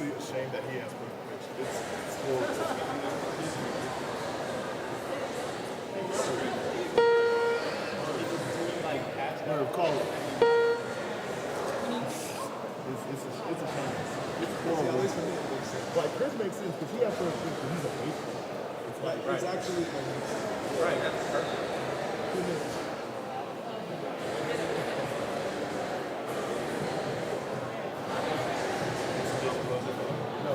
actually ashamed that he has perfect pitch. It's horrible. Call it. It's a shame. It's horrible. Like Chris makes sense because he has perfect pitch, but he's a baseball. It's like it's actually right. That's perfect. No,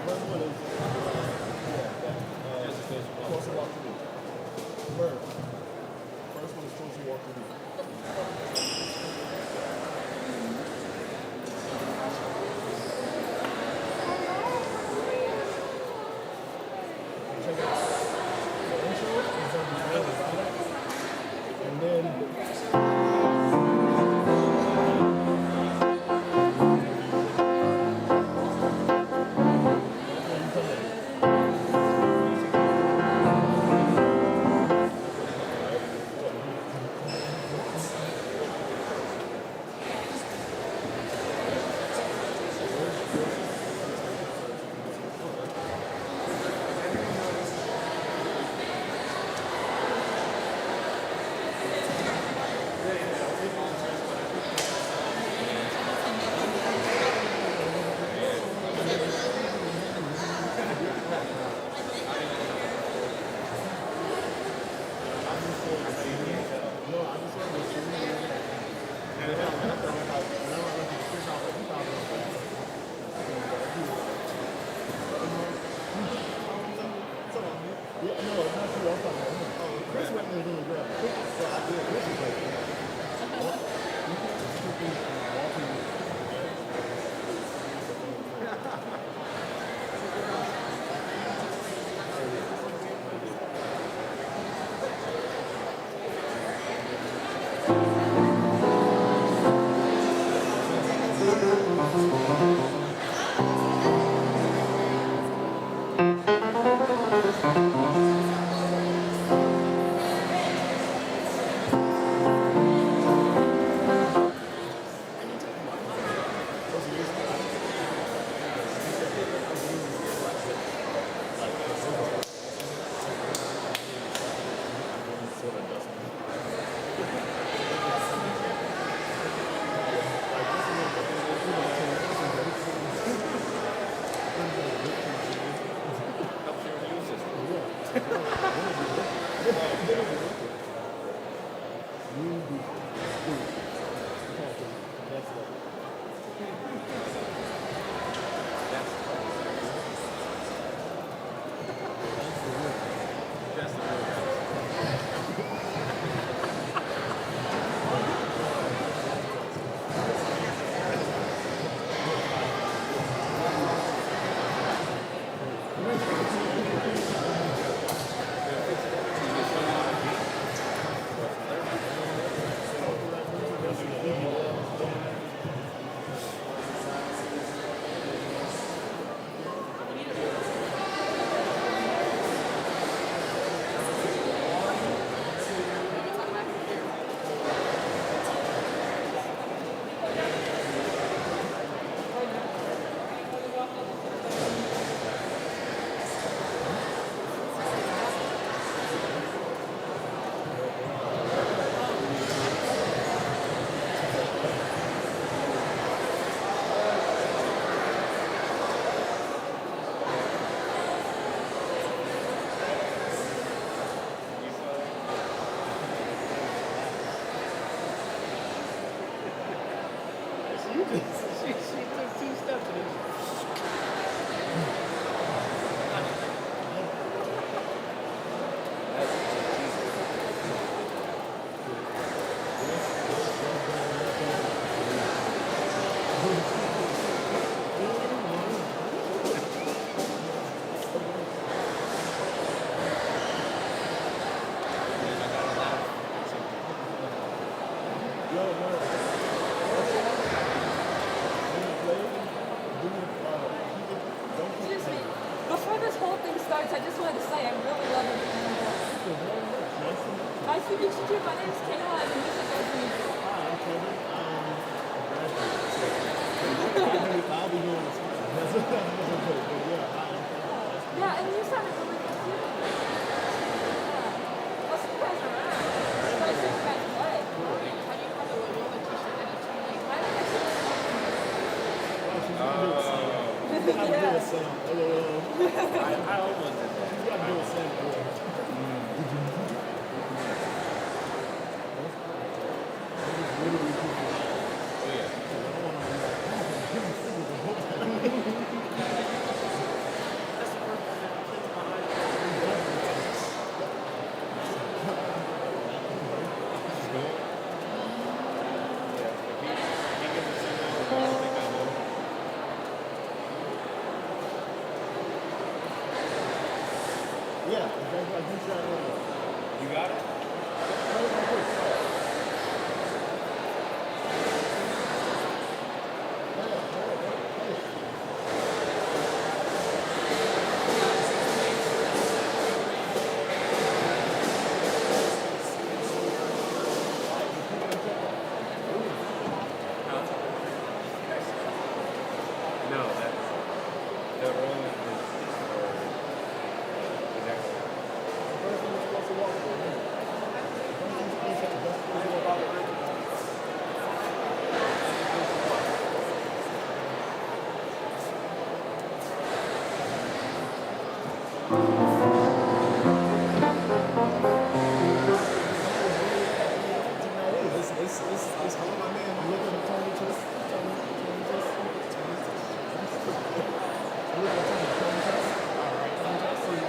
first one is closer walk to me. First one is closer walk to me. Check out the intro is on the and then Before this whole thing starts, I just wanted to say I really love it. Nice to meet you too. My name is Kayla. I'm a music engineer. Hi, I'm Kevin. I'm a graduate. I'll be doing this. Yeah, and you sounded really confused. Yeah. Well, some guys are around. So I think you guys play. How do you have a Loyola t-shirt and a teammate? I think it's I almost did that. Oh, yeah. Yeah, exactly like you said earlier. You got it? No, that's the role is exactly. It's hard, my man. I'm looking at Tony Chess. All right, Tony Chess.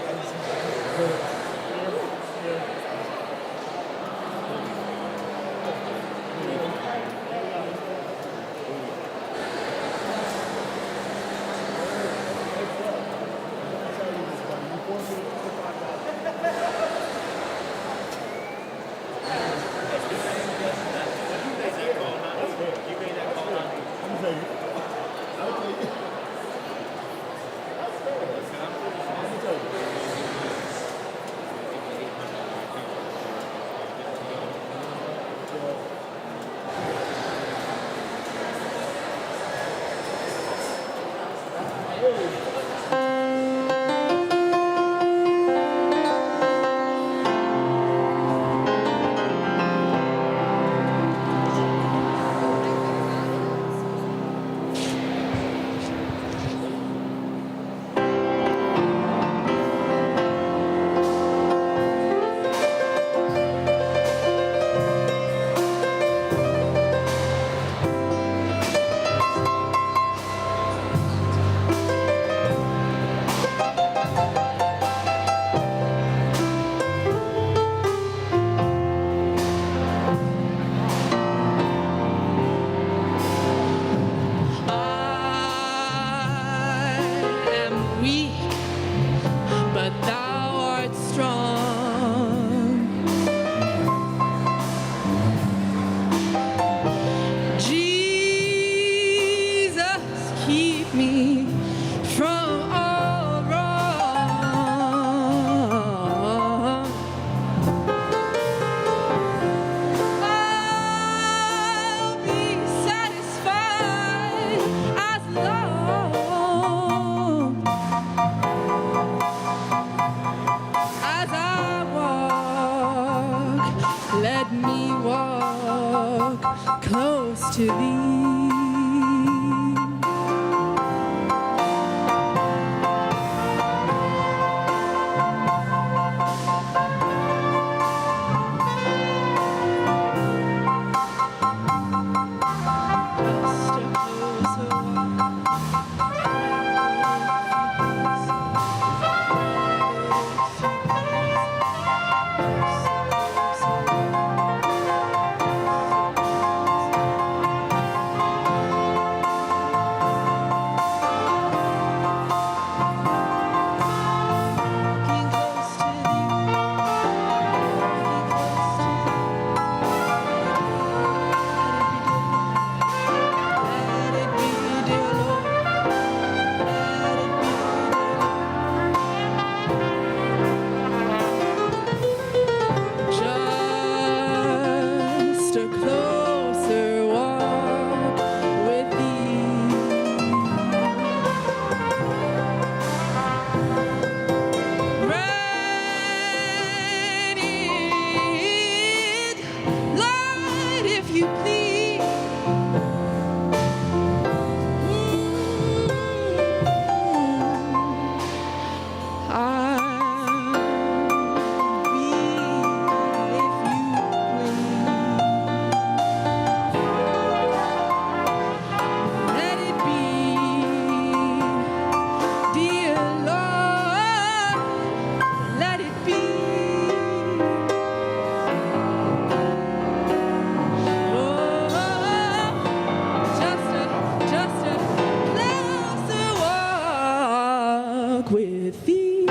walk with thee.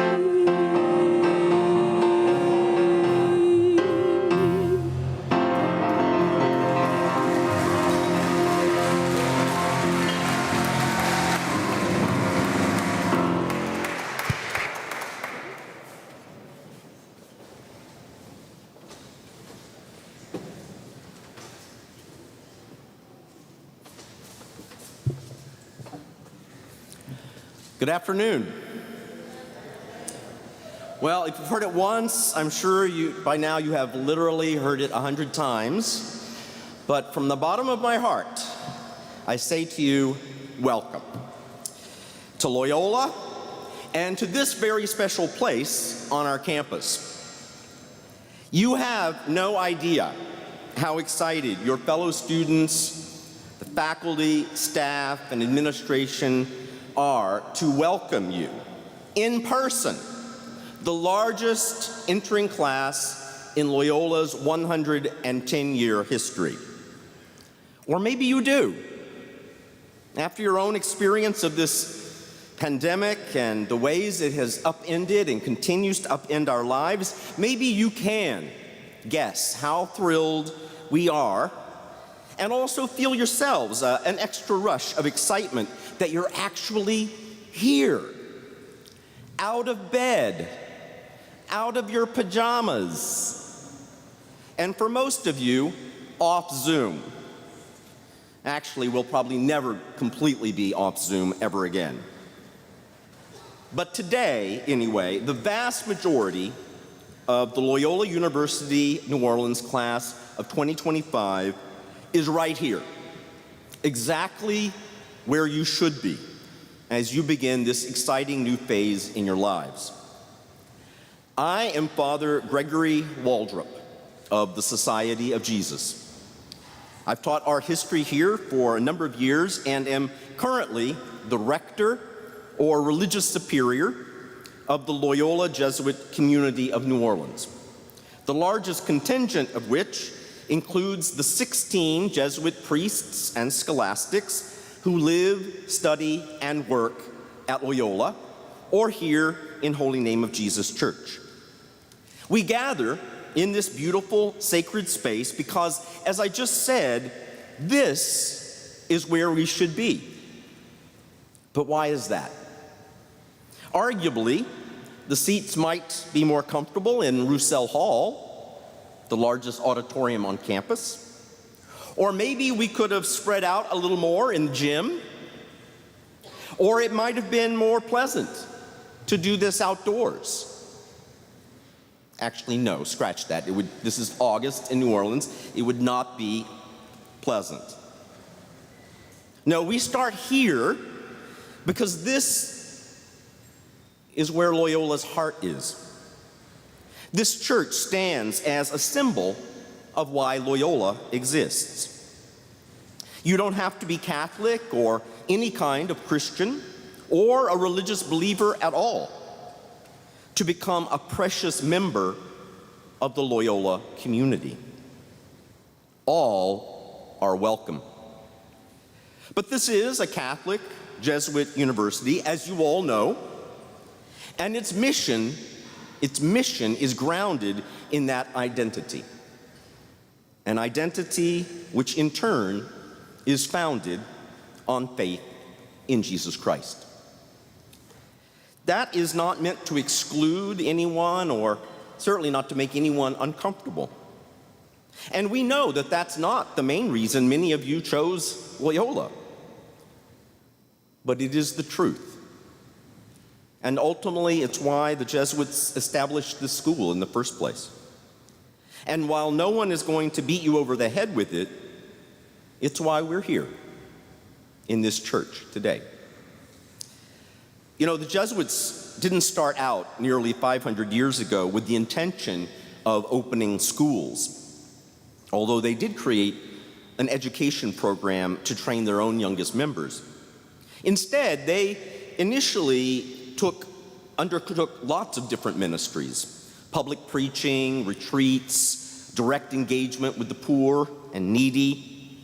Good afternoon. Well, if you've heard it once, I'm sure by now you have literally heard it 100 times. But from the bottom of my heart, I say to you, welcome to Loyola and to this very special place on our campus. You have no idea how excited your fellow students, the faculty, staff, and administration are to welcome you in person, the largest entering class in Loyola's 110-year history. Or maybe you do. After your own experience of this pandemic and the ways it has upended and continues to upend our lives, maybe you can guess how thrilled we are and also feel yourselves an extra rush of excitement that you're actually here, out of bed, out of your pajamas, and for most of you, off Zoom. Actually, we'll probably never completely be off Zoom ever again. But today, anyway, the vast majority of the Loyola University New Orleans class of 2025 is right here, exactly where you should be as you begin this exciting new phase in your lives. I am Father Gregory Waldrop of the Society of Jesus. I've taught art history here for a number of years and am currently the rector or religious superior of the Loyola Jesuit community of New Orleans, the largest contingent of which includes the 16 Jesuit priests and scholastics who live, study, and work at Loyola or here in Holy Name of Jesus Church. We gather in this beautiful sacred space because, as I just said, this is where we should be. But why is that? Arguably, the seats might be more comfortable in Roussel Hall, the largest auditorium on campus. Or maybe we could have spread out a little more in the gym. Or it might have been more pleasant to do this outdoors. Actually, no, scratch that. This is August in New Orleans. It would not be pleasant. No, we start here because this is where Loyola's heart is. This church stands as a symbol of why Loyola exists. You don't have to be Catholic or any kind of Christian or a religious believer at all to become a precious member of the Loyola community. All are welcome. But this is a Catholic Jesuit university, as you all know, and its mission is grounded in that identity. An identity which in turn is founded on faith in Jesus Christ. That is not meant to exclude anyone or certainly not to make anyone uncomfortable. And we know that that's not the main reason many of you chose Loyola. But it is the truth. And ultimately, it's why the Jesuits established this school in the first place. And while no one is going to beat you over the head with it, it's why we're here in this church today. You know, the Jesuits didn't start out nearly 500 years ago with the intention of opening schools, although they did create an education program to train their own youngest members. Instead, they initially undertook lots of different ministries: public preaching, retreats, direct engagement with the poor and needy,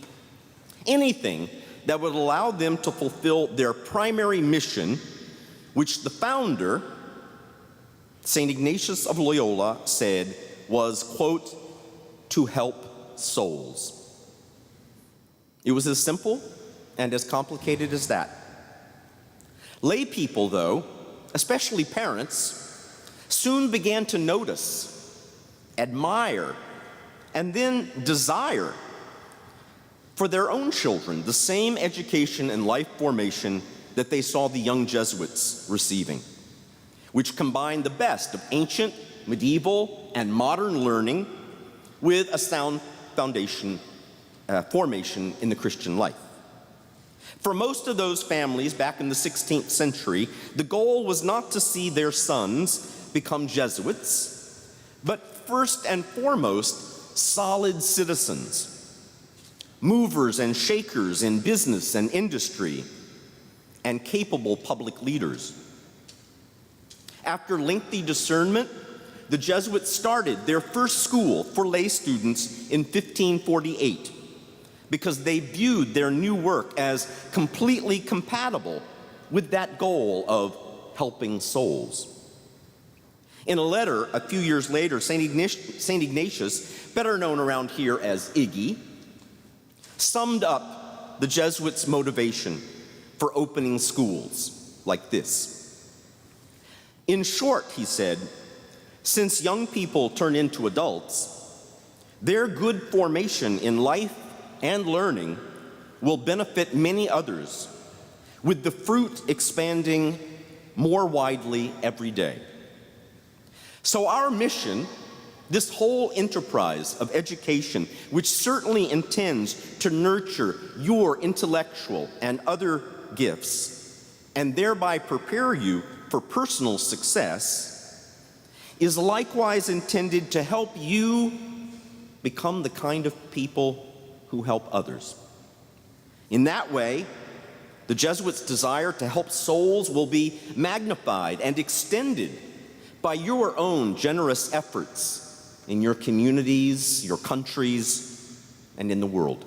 anything that would allow them to fulfill their primary mission, which the founder, St. Ignatius of Loyola, said was, quote, to help souls. It was as simple and as complicated as that. Lay people, though, especially parents, soon began to notice, admire, and then desire for their own children the same education and life formation that they saw the young Jesuits receiving, which combined the best of ancient, medieval, and modern learning with a sound foundation formation in the Christian life. For most of those families back in the 16th century, the goal was not to see their sons become Jesuits, but first and foremost, solid citizens, movers and shakers in business and industry, and capable public leaders. After lengthy discernment, the Jesuits started their first school for lay students in 1548 because they viewed their new work as completely compatible with that goal of helping souls. In a letter a few years later, St. Ignatius, better known around here as Iggy, summed up the Jesuits' motivation for opening schools like this. In short, he said, since young people turn into adults, their good formation in life and learning will benefit many others, with the fruit expanding more widely every day. So our mission, this whole enterprise of education, which certainly intends to nurture your intellectual and other gifts, and thereby prepare you for personal success, is likewise intended to help you become the kind of people who help others. In that way, the Jesuits' desire to help souls will be magnified and extended by your own generous efforts in your communities, your countries, and in the world.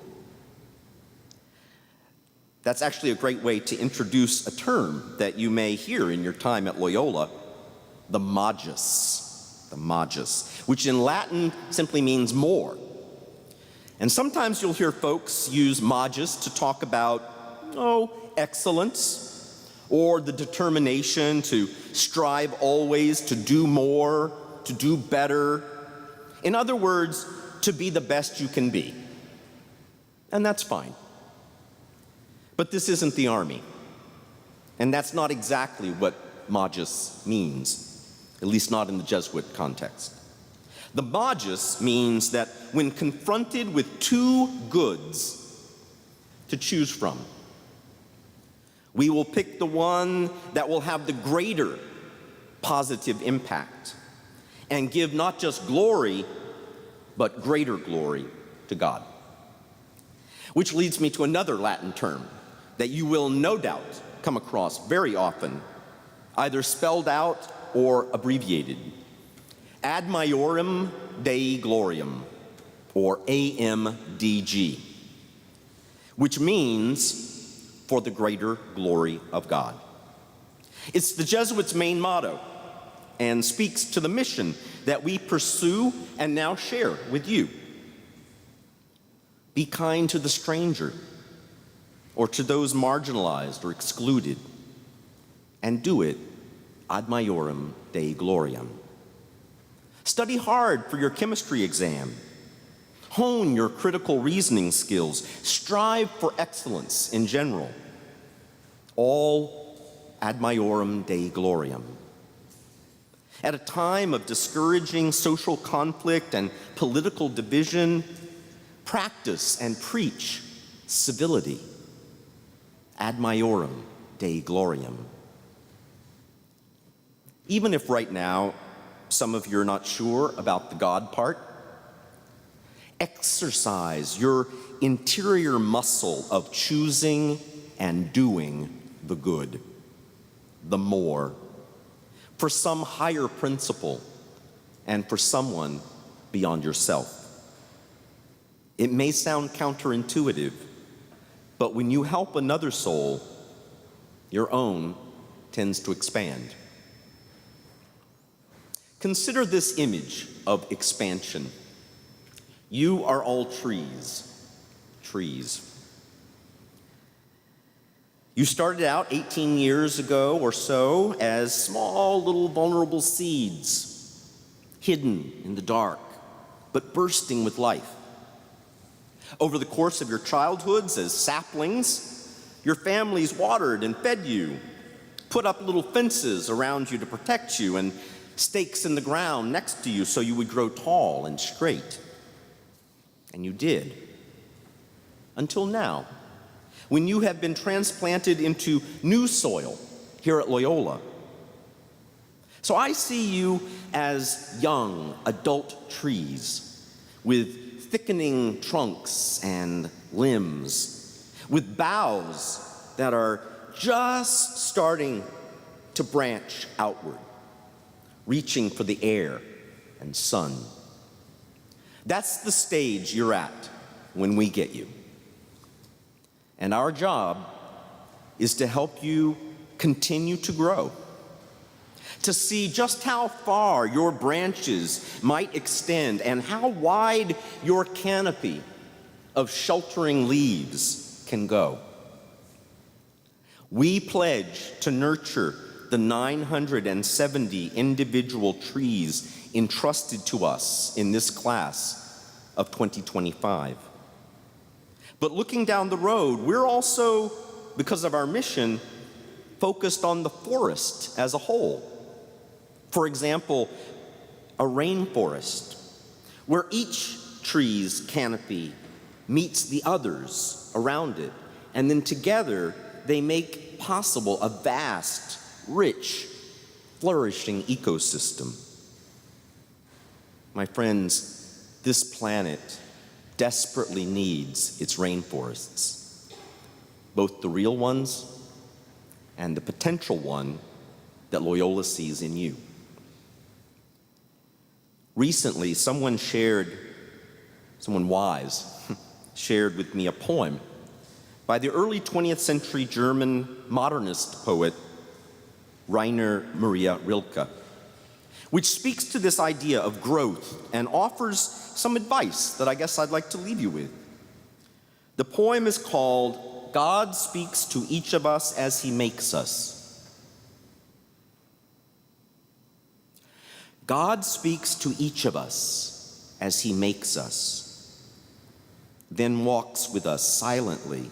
That's actually a great way to introduce a term that you may hear in your time at Loyola, the magis, which in Latin simply means more. And sometimes you'll hear folks use magis to talk about, excellence, or the determination to strive always to do more, to do better. In other words, to be the best you can be. And that's fine. But this isn't the army. And that's not exactly what magis means, at least not in the Jesuit context. The magis means that when confronted with two goods to choose from, we will pick the one that will have the greater positive impact and give not just glory, but greater glory to God. Which leads me to another Latin term that you will no doubt come across very often, either spelled out or abbreviated. Ad Maiorem Dei Gloriam, or AMDG, which means for the greater glory of God. It's the Jesuits' main motto and speaks to the mission that we pursue and now share with you. Be kind to the stranger or to those marginalized or excluded, and do it ad maiorem Dei gloriam. Study hard for your chemistry exam. Hone your critical reasoning skills. Strive for excellence in general. All ad maiorem Dei gloriam. At a time of discouraging social conflict and political division, practice and preach civility. Ad maiorem Dei gloriam. Even if right now some of you are not sure about the God part, exercise your interior muscle of choosing and doing the good, the more, for some higher principle and for someone beyond yourself. It may sound counterintuitive, but when you help another soul, your own tends to expand. Consider this image of expansion. You are all trees. Trees. You started out 18 years ago or so as small little vulnerable seeds, hidden in the dark, but bursting with life. Over the course of your childhoods as saplings, your families watered and fed you, put up little fences around you to protect you, and stakes in the ground next to you so you would grow tall and straight. And you did. Until now, when you have been transplanted into new soil here at Loyola. So I see you as young adult trees with thickening trunks and limbs, with boughs that are just starting to branch outward, reaching for the air and sun. That's the stage you're at when we get you. And our job is to help you continue to grow, to see just how far your branches might extend and how wide your canopy of sheltering leaves can go. We pledge to nurture the 970 individual trees entrusted to us in this class of 2025. But looking down the road, we're also, because of our mission, focused on the forest as a whole. For example, a rainforest, where each tree's canopy meets the others around it, and then together they make possible a vast, rich, flourishing ecosystem. My friends, this planet desperately needs its rainforests, both the real ones and the potential one that Loyola sees in you. Recently, someone wise, shared with me a poem by the early 20th century German modernist poet Rainer Maria Rilke, which speaks to this idea of growth and offers some advice that I guess I'd like to leave you with. The poem is called "God Speaks to Each of Us as He Makes Us." God speaks to each of us as He makes us, then walks with us silently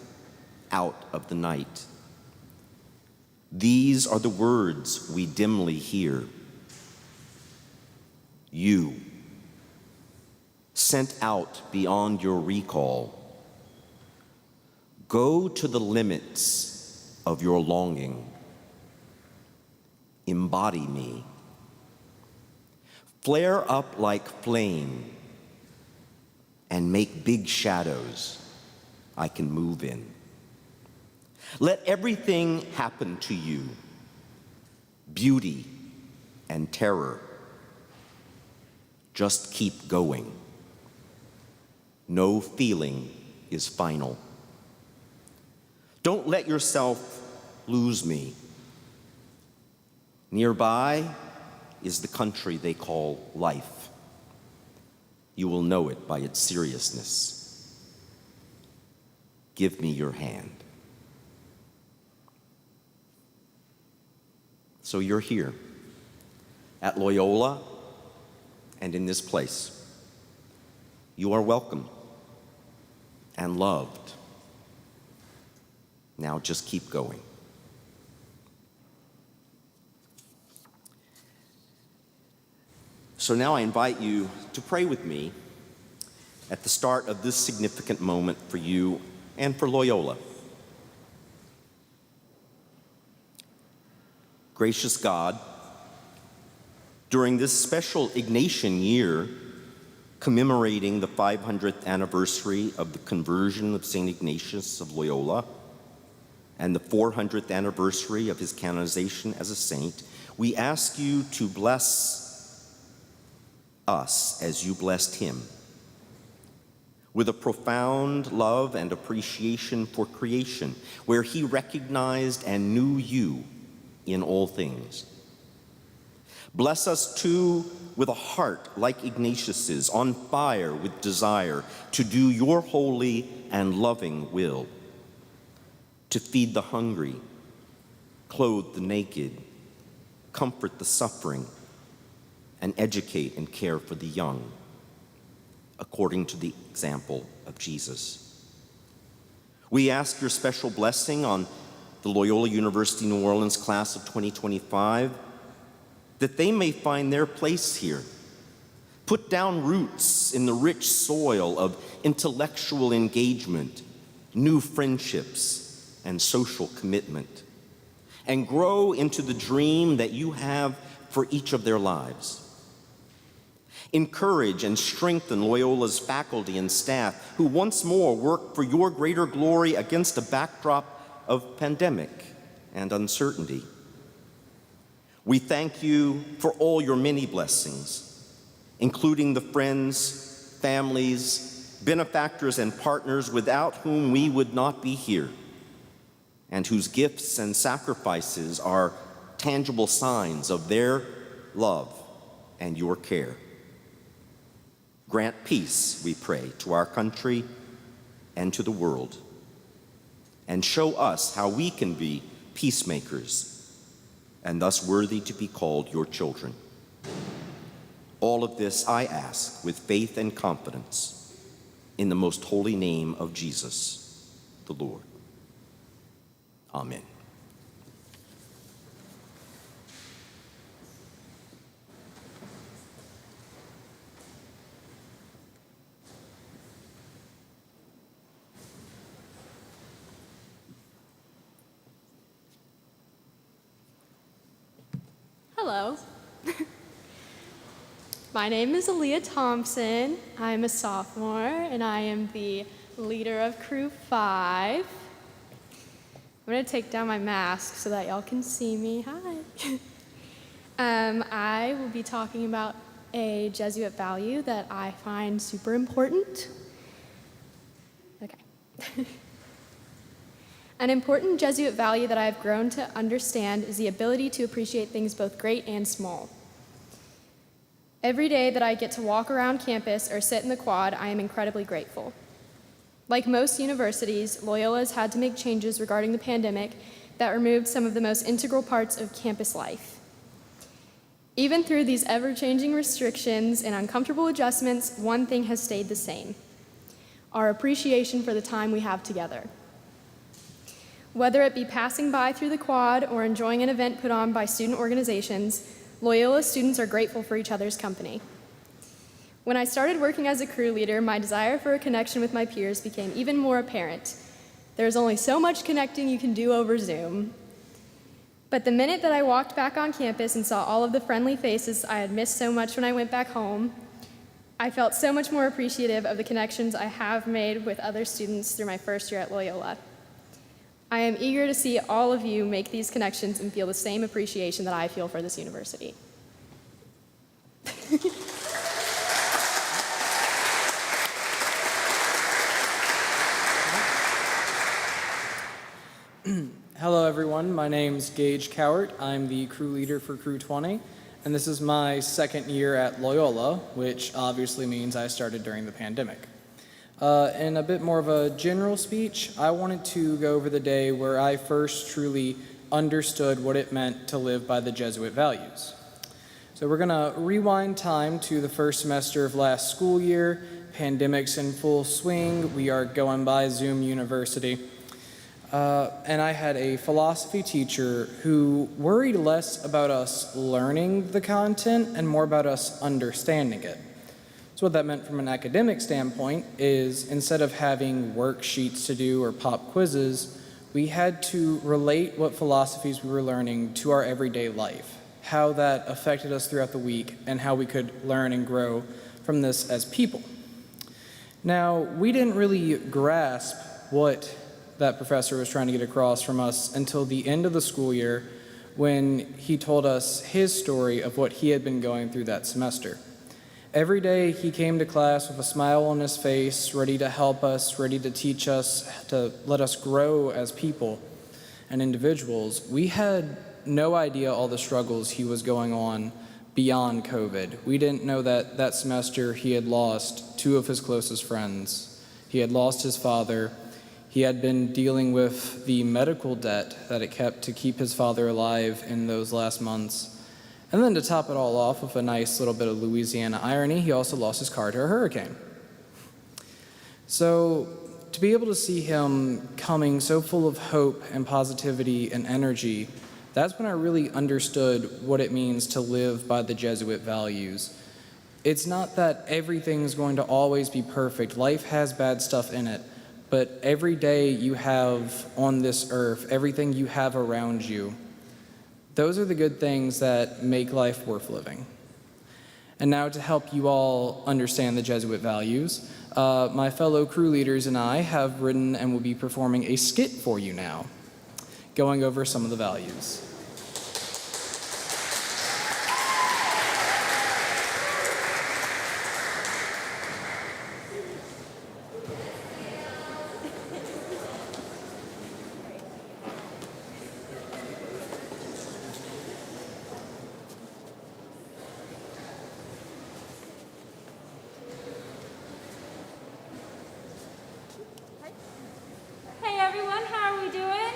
out of the night. These are the words we dimly hear. You, sent out beyond your recall, go to the limits of your longing. Embody me. Flare up like flame and make big shadows I can move in. Let everything happen to you, beauty and terror. Just keep going. No feeling is final. Don't let yourself lose me. Nearby is the country they call life. You will know it by its seriousness. Give me your hand. So you're here at Loyola and in this place. You are welcome and loved. Now just keep going. So now I invite you to pray with me at the start of this significant moment for you and for Loyola. Gracious God, during this special Ignatian year, commemorating the 500th anniversary of the conversion of St. Ignatius of Loyola and the 400th anniversary of his canonization as a saint, we ask you to bless us as you blessed him, with a profound love and appreciation for creation, where he recognized and knew you in all things. Bless us too with a heart like Ignatius's, on fire with desire to do your holy and loving will, to feed the hungry, clothe the naked, comfort the suffering, and educate and care for the young, according to the example of Jesus. We ask your special blessing on the Loyola University New Orleans class of 2025, that they may find their place here, put down roots in the rich soil of intellectual engagement, new friendships, and social commitment, and grow into the dream that you have for each of their lives. Encourage and strengthen Loyola's faculty and staff who once more work for your greater glory against a backdrop of pandemic and uncertainty. We thank you for all your many blessings, including the friends, families, benefactors, and partners without whom we would not be here, and whose gifts and sacrifices are tangible signs of their love and your care. Grant peace, we pray, to our country and to the world, and show us how we can be peacemakers and thus worthy to be called your children. All of this I ask with faith and confidence in the most holy name of Jesus, the Lord. Amen. Hello. My name is Aaliyah Thompson. I'm a sophomore, and I am the leader of Crew 5. I'm going to take down my mask so that y'all can see me. Hi. I will be talking about a Jesuit value that I find super important. Okay. An important Jesuit value that I have grown to understand is the ability to appreciate things both great and small. Every day that I get to walk around campus or sit in the quad, I am incredibly grateful. Like most universities, Loyola has had to make changes regarding the pandemic that removed some of the most integral parts of campus life. Even through these ever-changing restrictions and uncomfortable adjustments, one thing has stayed the same: our appreciation for the time we have together. Whether it be passing by through the quad or enjoying an event put on by student organizations, Loyola students are grateful for each other's company. When I started working as a crew leader, my desire for a connection with my peers became even more apparent. There's only so much connecting you can do over Zoom. But the minute that I walked back on campus and saw all of the friendly faces I had missed so much when I went back home, I felt so much more appreciative of the connections I have made with other students through my first year at Loyola. I am eager to see all of you make these connections and feel the same appreciation that I feel for this university. Hello everyone, my name's Gage Cowart. I'm the crew leader for Crew 20, and this is my second year at Loyola, which obviously means I started during the pandemic. In a bit more of a general speech, I wanted to go over the day where I first truly understood what it meant to live by the Jesuit values. So we're gonna rewind time to the first semester of last school year. Pandemic's in full swing. We are going by Zoom University. And I had a philosophy teacher who worried less about us learning the content and more about us understanding it. So what that meant from an academic standpoint is instead of having worksheets to do or pop quizzes, we had to relate what philosophies we were learning to our everyday life, how that affected us throughout the week, and how we could learn and grow from this as people. Now, we didn't really grasp what that professor was trying to get across from us until the end of the school year when he told us his story of what he had been going through that semester. Every day he came to class with a smile on his face, ready to help us, ready to teach us, to let us grow as people and individuals. We had no idea all the struggles he was going on beyond COVID. We didn't know that that semester he had lost two of his closest friends. He had lost his father. He had been dealing with the medical debt that it kept to keep his father alive in those last months. And then to top it all off with a nice little bit of Louisiana irony, he also lost his car to a hurricane. So to be able to see him coming so full of hope and positivity and energy, that's when I really understood what it means to live by the Jesuit values. It's not that everything's going to always be perfect. Life has bad stuff in it, but every day you have on this earth, everything you have around you, those are the good things that make life worth living. And now to help you all understand the Jesuit values, my fellow crew leaders and I have written and will be performing a skit for you now, going over some of the values. Hey everyone, how are we doing?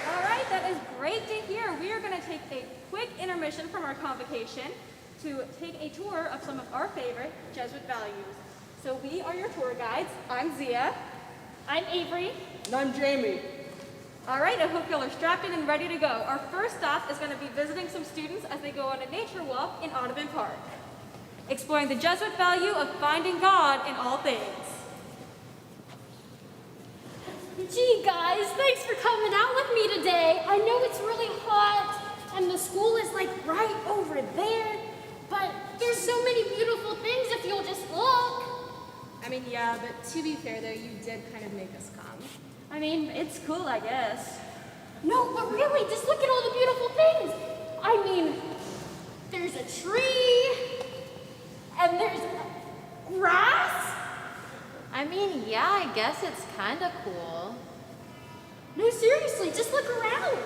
All right, that is great to hear. We are going to take a quick intermission from our convocation to take a tour of some of our favorite Jesuit values. So we are your tour guides. I'm Zia. I'm Avery. And I'm Jamie. All right, I hope y'all are strapped in and ready to go. Our first stop is going to be visiting some students as they go on a nature walk in Audubon Park, exploring the Jesuit value of finding God in all things. Gee guys, thanks for coming out with me today. I know it's really hot and the school is like right over there, but there's so many beautiful things if you'll just look. I mean, yeah, but to be fair though, you did kind of make us come. I mean, it's cool, I guess. No, but really, just look at all the beautiful things. I mean, there's a tree and there's grass. I mean, yeah, I guess it's kind of cool. No, seriously, just look around.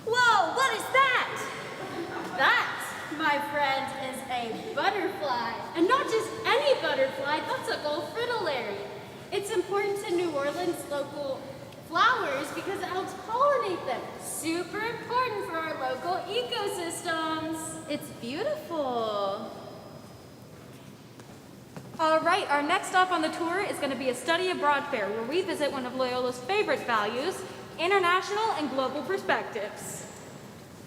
Whoa, what is that? That, my friend, is a butterfly. And not just any butterfly, that's a gold fritillary. It's important to New Orleans local flowers because it helps pollinate them. Super important for our local ecosystems. It's beautiful. All right, our next stop on the tour is going to be a study abroad fair where we visit one of Loyola's favorite values, international and global perspectives.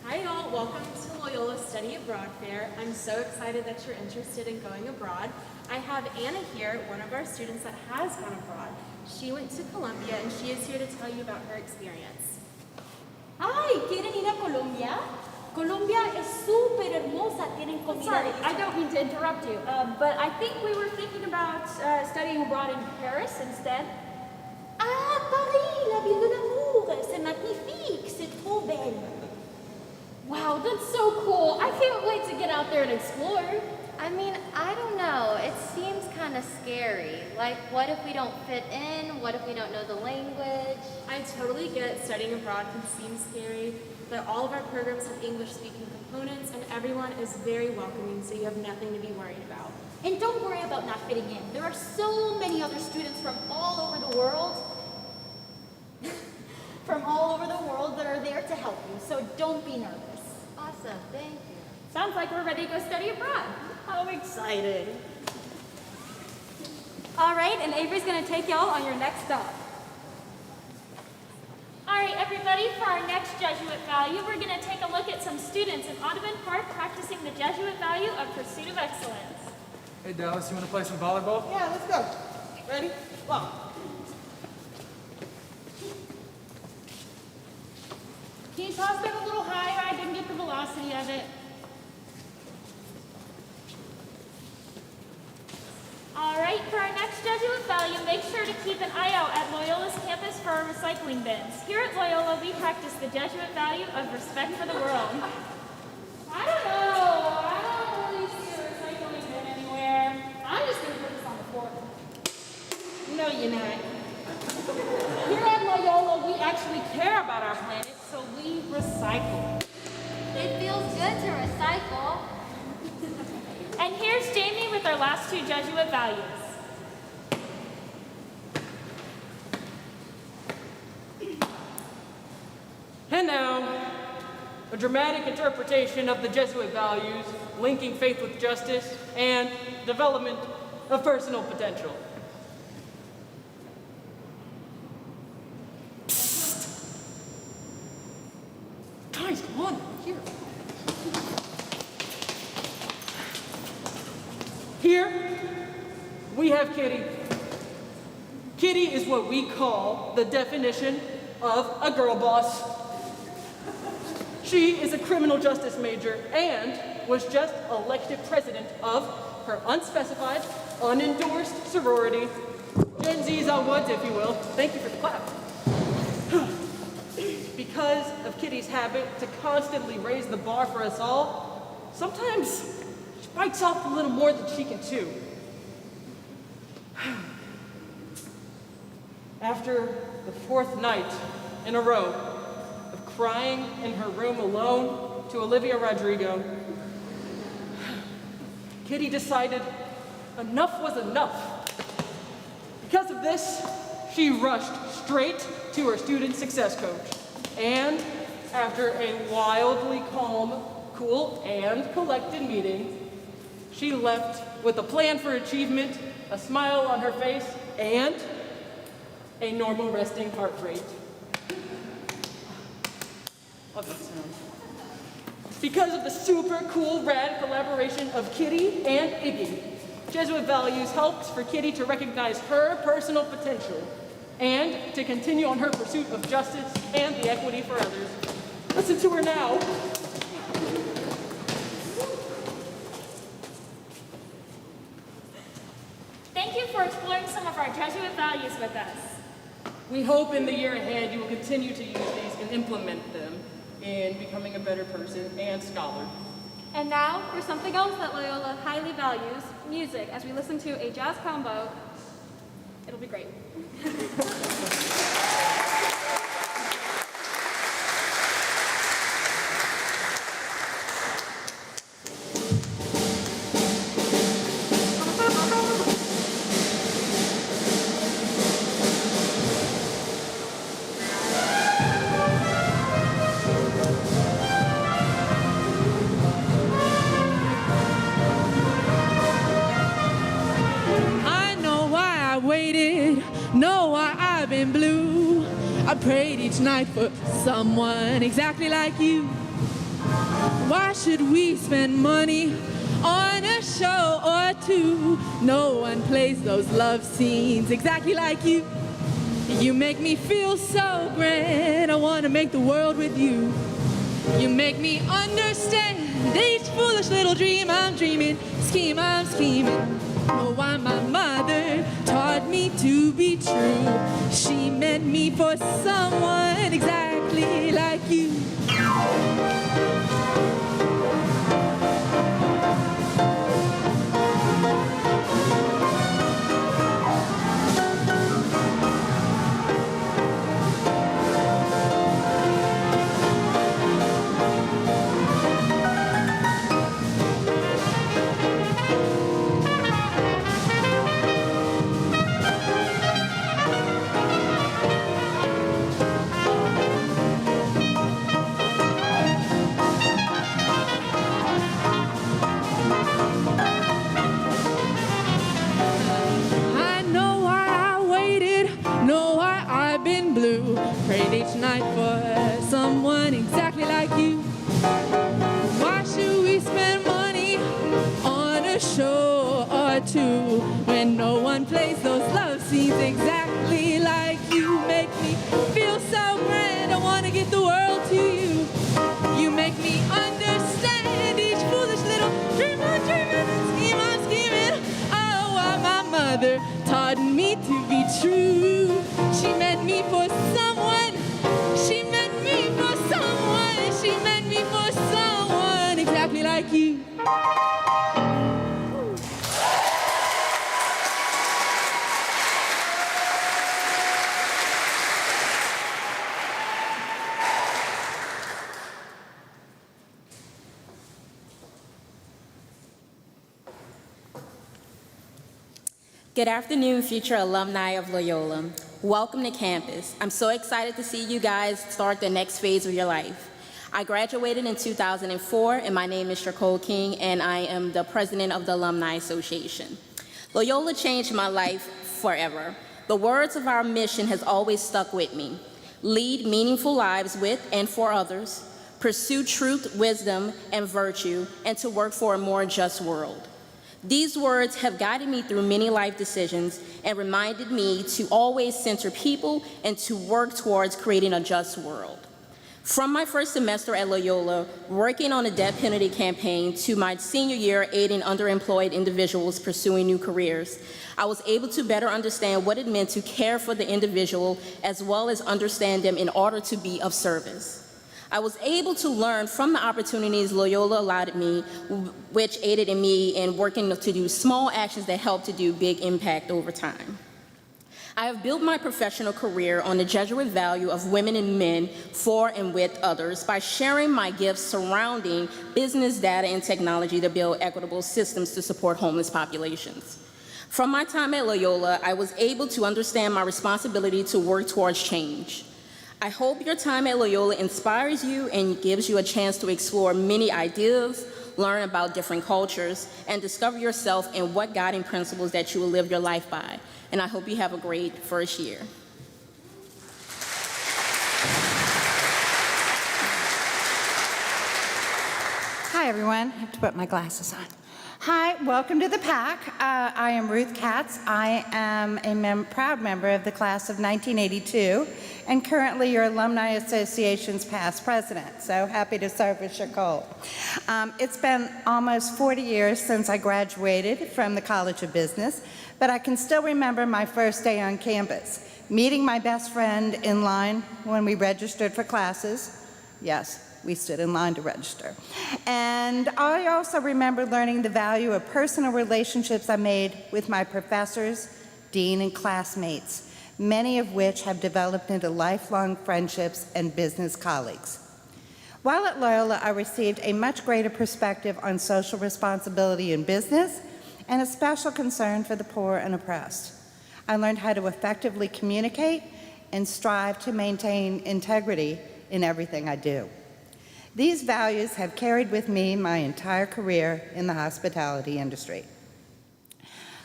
Hi y'all, welcome to Loyola Study Abroad Fair. I'm so excited that you're interested in going abroad. I have Anna here, one of our students that has gone abroad. She went to Colombia and she is here to tell you about her experience. Ay, ¿quieren ir a Colombia? Colombia es súper hermosa, tienen comida. Sorry, I don't mean to interrupt you, but I think we were thinking about studying abroad in Paris instead. Ah, Paris, la ville de l'amour, c'est magnifique, c'est trop belle. Wow, that's so cool. I can't wait to get out there and explore. I mean, I don't know. It seems kind of scary. Like, what if we don't fit in? What if we don't know the language? I totally get studying abroad can seem scary, but all of our programs have English-speaking components and everyone is very welcoming, so you have nothing to be worried about. And don't worry about not fitting in. There are so many other students from all over the world that are there to help you, so don't be nervous. Awesome, thank you. Sounds like we're ready to go study abroad. How exciting. All right, and Avery's going to take y'all on your next stop. All right, everybody, for our next Jesuit value, we're going to take a look at some students in Audubon Park practicing the Jesuit value of pursuit of excellence. Hey Dallas, you want to play some volleyball? Yeah, let's go. Ready? One. Can you toss that a little higher? I didn't get the velocity of it. All right, for our next Jesuit value, make sure to keep an eye out at Loyola's campus for our recycling bins. Here at Loyola, we practice the Jesuit value of respect for the world. I don't know. I don't really see a recycling bin anywhere. I'm just going to put this on the floor. enact. Here at Loyola, we actually care about our planet, so we recycle. It feels good to recycle. And here's Jamie with our last two Jesuit values. And now, a dramatic interpretation of the Jesuit values, linking faith with justice and development of personal potential. Guys, come on, here. Here, we have Kitty. Kitty is what we call the definition of a girl boss. She is a criminal justice major and was just elected president of her unspecified, unendorsed sorority. Gen Z's on ones, if you will. Thank you for the clap. Because of Kitty's habit to constantly raise the bar for us all, sometimes she bites off a little more than she can chew. After the fourth night in a row of crying in her room alone to Olivia Rodrigo, Kitty decided enough was enough. Because of this, she rushed straight to her student success coach. And after a wildly calm, cool, and collected meeting, she left with a plan for achievement, a smile on her face, and a normal resting heart rate. Love that sound. Because of the super cool, rad collaboration of Kitty and Iggy, Jesuit Values helped for Kitty to recognize her personal potential and to continue on her pursuit of justice and the equity for others. Listen to her now. Thank you for exploring some of our Jesuit values with us. We hope in the year ahead you will continue to use these and implement them in becoming a better person and scholar. And now for something else that Loyola highly values, music, as we listen to a jazz combo. It'll be great. Know why I've been blue. I prayed each night for someone exactly like you. Why should we spend money on a show or two? No one plays those love scenes exactly like you. You make me feel so grand. I want to make the world with you. You make me understand each foolish little dream I'm dreaming, scheme I'm scheming. Oh, why my mother taught me to be true. She meant me for someone exactly like you. Prayed each night for someone exactly like you. Why should we spend money on a show or two when no one plays those love scenes exactly like you? Make me feel so grand, I want to give the world to you. You make me understand each foolish little dream I'm dreaming and scheme I'm scheming. Oh, why my mother taught me to be true. She meant me for someone. She meant Good afternoon, future alumni of Loyola. Welcome to campus. I'm so excited to see you guys start the next phase of your life. I graduated in 2004, and my name is Nicole King, and I am the president of the Alumni Association. Loyola changed my life forever. The words of our mission has always stuck with me. Lead meaningful lives with and for others, pursue truth, wisdom, and virtue, and to work for a more just world. These words have guided me through many life decisions and reminded me to always center people and to work towards creating a just world. From my first semester at Loyola, working on a death penalty campaign, to my senior year aiding underemployed individuals pursuing new careers, I was able to better understand what it meant to care for the individual as well as understand them in order to be of service. I was able to learn from the opportunities Loyola allowed me, which aided in me in working to do small actions that help to do big impact over time. I have built my professional career on the Jesuit value of women and men for and with others by sharing my gifts surrounding business, data, and technology to build equitable systems to support homeless populations. From my time at Loyola, I was able to understand my responsibility to work towards change. I hope your time at Loyola inspires you and gives you a chance to explore many ideas, learn about different cultures, and discover yourself and what guiding principles that you will live your life by. And I hope you have a great first year. Hi, everyone. I have to put my glasses on. Hi, welcome to the PAC. I am Ruth Katz. I am a proud member of the class of 1982 and currently your Alumni Association's past president, so happy to serve with Nicole. It's been almost 40 years since I graduated from the College of Business, but I can still remember my first day on campus, meeting my best friend in line when we registered for classes. Yes, we stood in line to register. And I also remember learning the value of personal relationships I made with my professors, dean, and classmates, many of which have developed into lifelong friendships and business colleagues. While at Loyola, I received a much greater perspective on social responsibility in business and a special concern for the poor and oppressed. I learned how to effectively communicate and strive to maintain integrity in everything I do. These values have carried with me my entire career in the hospitality industry.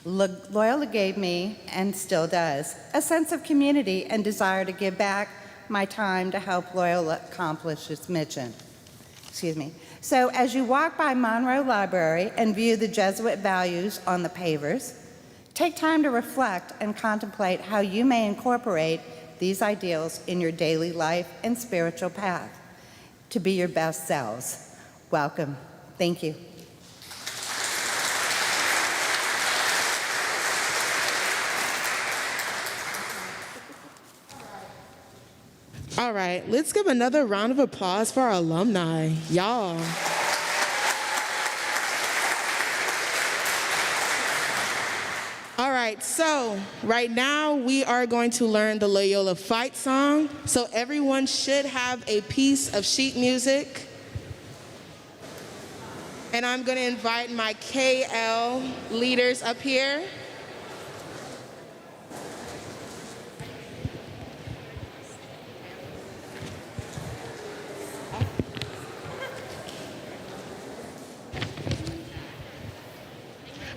Loyola gave me, and still does, a sense of community and desire to give back my time to help Loyola accomplish its mission. So as you walk by Monroe Library and view the Jesuit values on the pavers, take time to reflect and contemplate how you may incorporate these ideals in your daily life and spiritual path to be your best selves. Welcome. Thank you. All right, let's give another round of applause for our alumni, y'all. All right, so right now we are going to learn the Loyola fight song. So everyone should have a piece of sheet music. And I'm going to invite my KL leaders up here.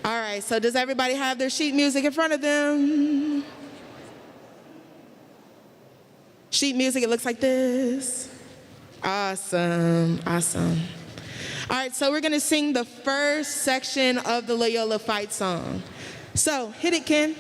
All right, so does everybody have their sheet music in front of them? Sheet music, it looks like this. Awesome, awesome. All right, so we're gonna sing the first section of the Loyola fight song. So, hit it, Ken.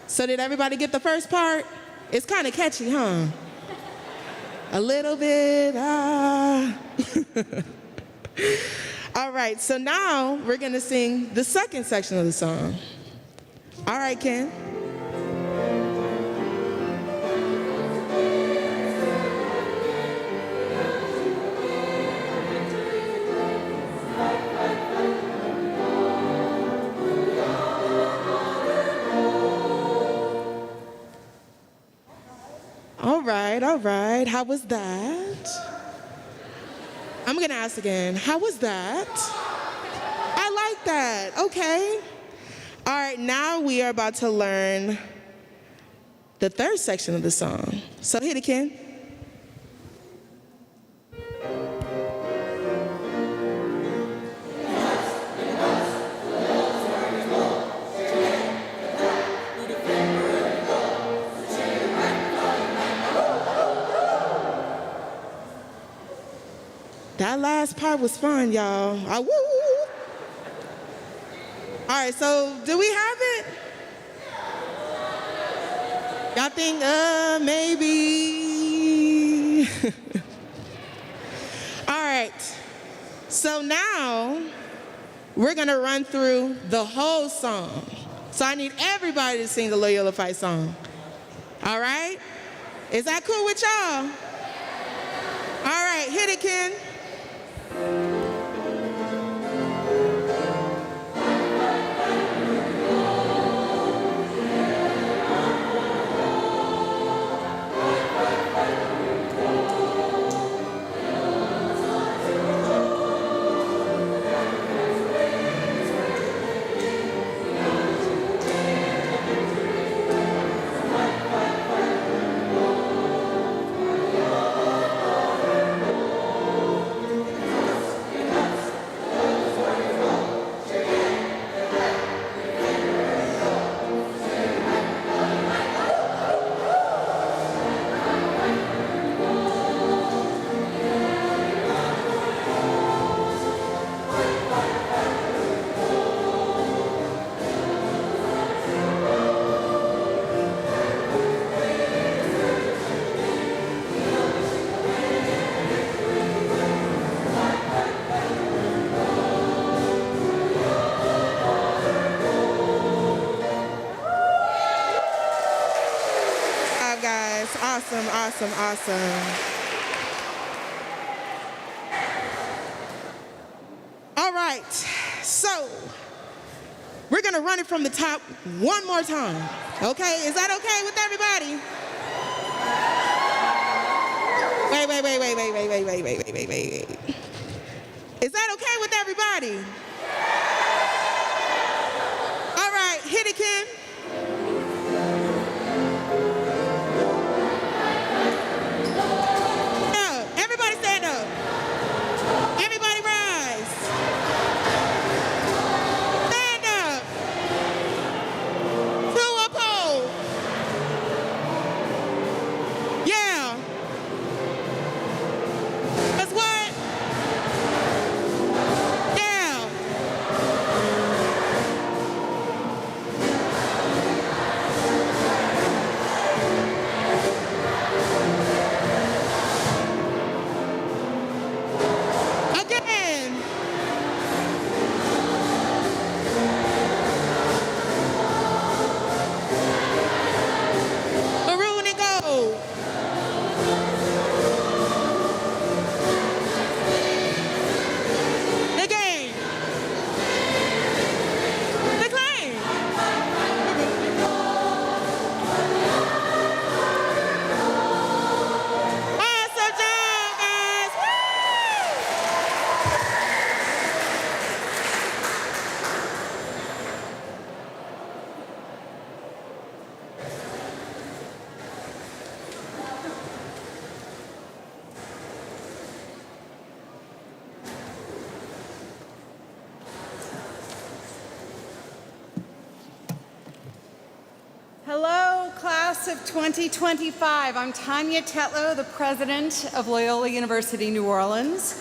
So did everybody get the first part? It's kind of catchy, huh? A little bit, All right, so now we're gonna sing the second section of the song. All right, Ken. All right. How was that? I'm going to ask again. How was that? I like that. Okay. All right. Now we are about to learn the third section of the song. So hit it, Ken. That last part was fun, y'all. Woo! All right, so do we have it? Y'all think, maybe? All right, so now we're gonna run through the whole song. So I need everybody to sing the Loyola Fight song. All right? Is that cool with y'all? All right, hit it, Ken. Awesome, awesome, awesome. All right, so we're gonna run it from the top one more time. Okay, is that okay with everybody? Wait. Is that okay with everybody? All right, hit it, Kim. Hello, class of 2025. I'm Tanya Tetlow, the president of Loyola University, New Orleans.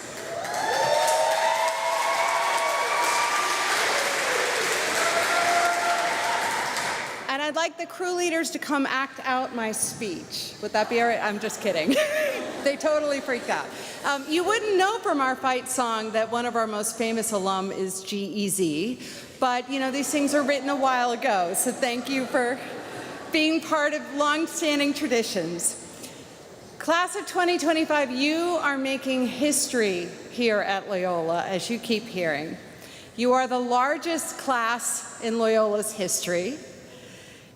And I'd like the crew leaders to come act out my speech. Would that be all right? I'm just kidding. They totally freaked out. You wouldn't know from our fight song that one of our most famous alum is G-Eazy, but you know, these things were written a while ago, so thank you for being part of long-standing traditions. Class of 2025, you are making history here at Loyola, as you keep hearing. You are the largest class in Loyola's history.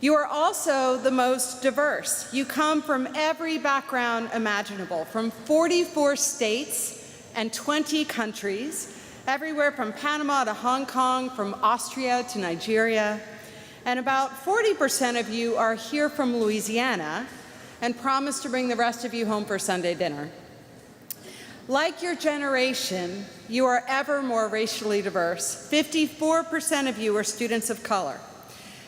You are also the most diverse. You come from every background imaginable, from 44 states and 20 countries, everywhere from Panama to Hong Kong, from Austria to Nigeria. And about 40% of you are here from Louisiana and promise to bring the rest of you home for Sunday dinner. Like your generation, you are ever more racially diverse. 54% of you are students of color.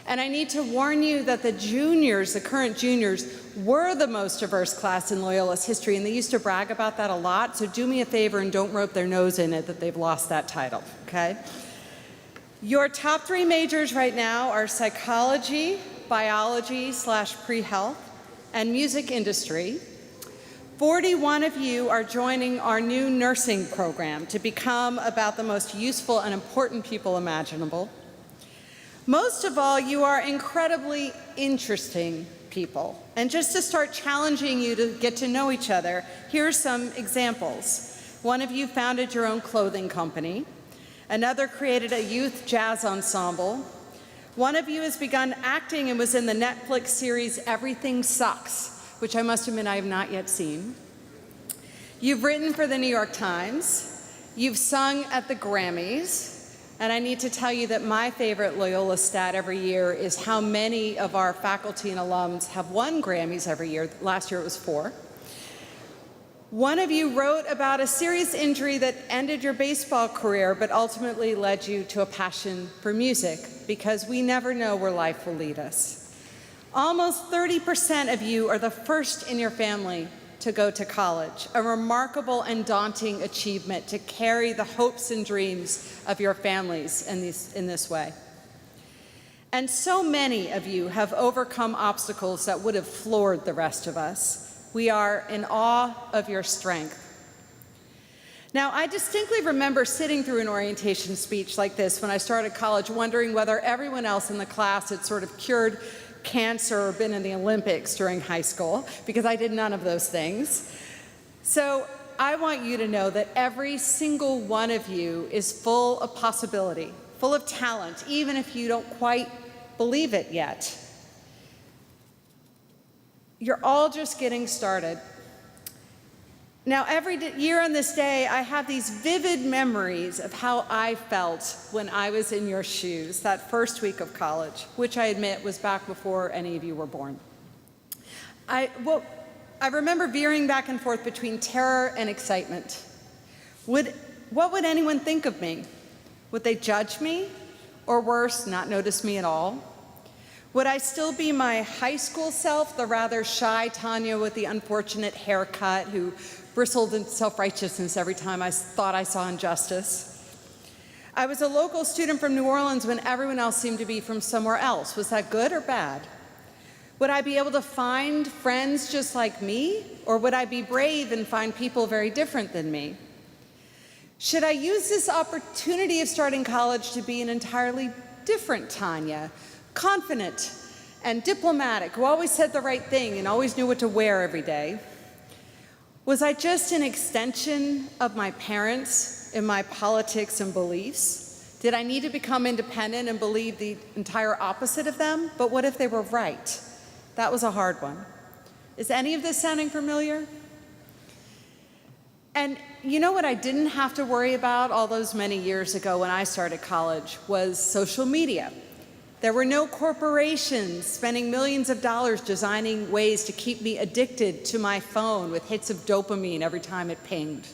And I need to warn you that the juniors, the current juniors, were the most diverse class in Loyola's history, and they used to brag about that a lot, so do me a favor and don't rub their nose in it that they've lost that title, okay? Your top 3 majors right now are psychology, biology/pre-health, and music industry. 41 of you are joining our new nursing program to become about the most useful and important people imaginable. Most of all, you are incredibly interesting people. And just to start challenging you to get to know each other, here's some examples. One of you founded your own clothing company. Another created a youth jazz ensemble. One of you has begun acting and was in the Netflix series Everything Sucks, which I must admit I have not yet seen. You've written for the New York Times. You've sung at the Grammys. And I need to tell you that my favorite Loyola stat every year is how many of our faculty and alums have won Grammys every year. Last year it was 4. One of you wrote about a serious injury that ended your baseball career, but ultimately led you to a passion for music, because we never know where life will lead us. Almost 30% of you are the first in your family to go to college, a remarkable and daunting achievement to carry the hopes and dreams of your families in this way. And so many of you have overcome obstacles that would have floored the rest of us. We are in awe of your strength. Now, I distinctly remember sitting through an orientation speech like this when I started college, wondering whether everyone else in the class had sort of cured cancer or been in the Olympics during high school, because I did none of those things. So I want you to know that every single one of you is full of possibility, full of talent, even if you don't quite believe it yet. You're all just getting started. Now, every year on this day, I have these vivid memories of how I felt when I was in your shoes that first week of college, which I admit was back before any of you were born. I remember veering back and forth between terror and excitement. What would anyone think of me? Would they judge me? Or worse, not notice me at all? Would I still be my high school self, the rather shy Tanya with the unfortunate haircut who bristled in self-righteousness every time I thought I saw injustice? I was a local student from New Orleans when everyone else seemed to be from somewhere else. Was that good or bad? Would I be able to find friends just like me? Or would I be brave and find people very different than me? Should I use this opportunity of starting college to be an entirely different Tanya, confident and diplomatic, who always said the right thing and always knew what to wear every day? Was I just an extension of my parents in my politics and beliefs? Did I need to become independent and believe the entire opposite of them? But what if they were right? That was a hard one. Is any of this sounding familiar? And you know what I didn't have to worry about all those many years ago when I started college was social media. There were no corporations spending millions of dollars designing ways to keep me addicted to my phone with hits of dopamine every time it pinged.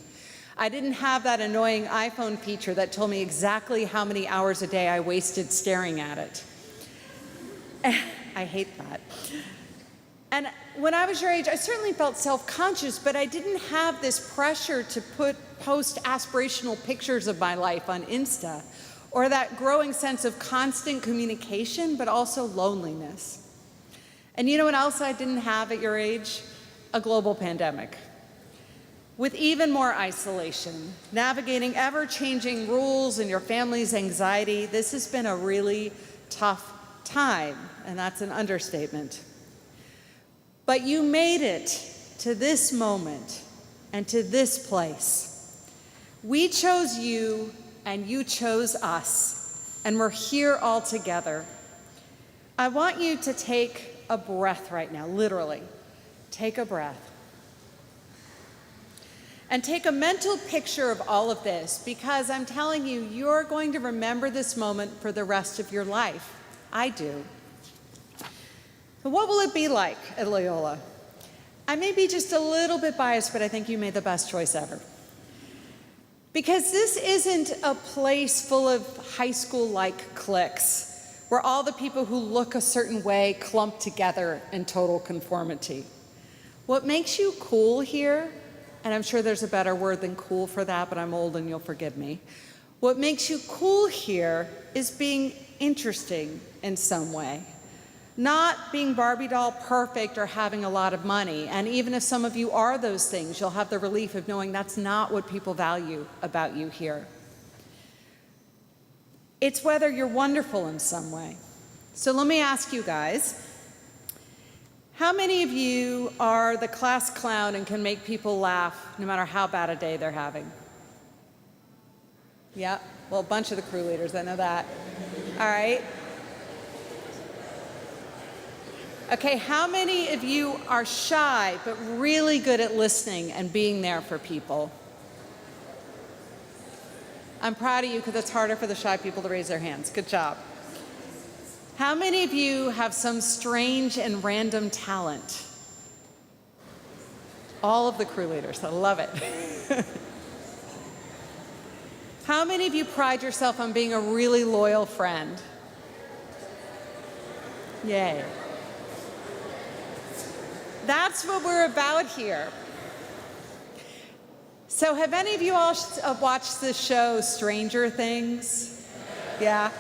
I didn't have that annoying iPhone feature that told me exactly how many hours a day I wasted staring at it. I hate that. And when I was your age, I certainly felt self-conscious, but I didn't have this pressure to post aspirational pictures of my life on Insta, or that growing sense of constant communication, but also loneliness. And you know what else I didn't have at your age? A global pandemic. With even more isolation, navigating ever-changing rules and your family's anxiety, this has been a really tough time, and that's an understatement. But you made it to this moment and to this place. We chose you and you chose us, and we're here all together. I want you to take a breath right now, literally. Take a breath. And take a mental picture of all of this, because I'm telling you, you're going to remember this moment for the rest of your life. I do. But what will it be like at Loyola? I may be just a little bit biased, but I think you made the best choice ever. Because this isn't a place full of high school-like cliques, where all the people who look a certain way clump together in total conformity. What makes you cool here, and I'm sure there's a better word than cool for that, but I'm old and you'll forgive me. What makes you cool here is being interesting in some way. Not being Barbie doll perfect or having a lot of money. And even if some of you are those things, you'll have the relief of knowing that's not what people value about you here. It's whether you're wonderful in some way. So let me ask you guys, how many of you are the class clown and can make people laugh no matter how bad a day they're having? Yeah, well, a bunch of the crew leaders, I know that. All right. Okay, how many of you are shy but really good at listening and being there for people? I'm proud of you because it's harder for the shy people to raise their hands. Good job. How many of you have some strange and random talent? All of the crew leaders, I love it. How many of you pride yourself on being a really loyal friend? Yay. That's what we're about here. So have any of you all watched the show Stranger Things? Yeah.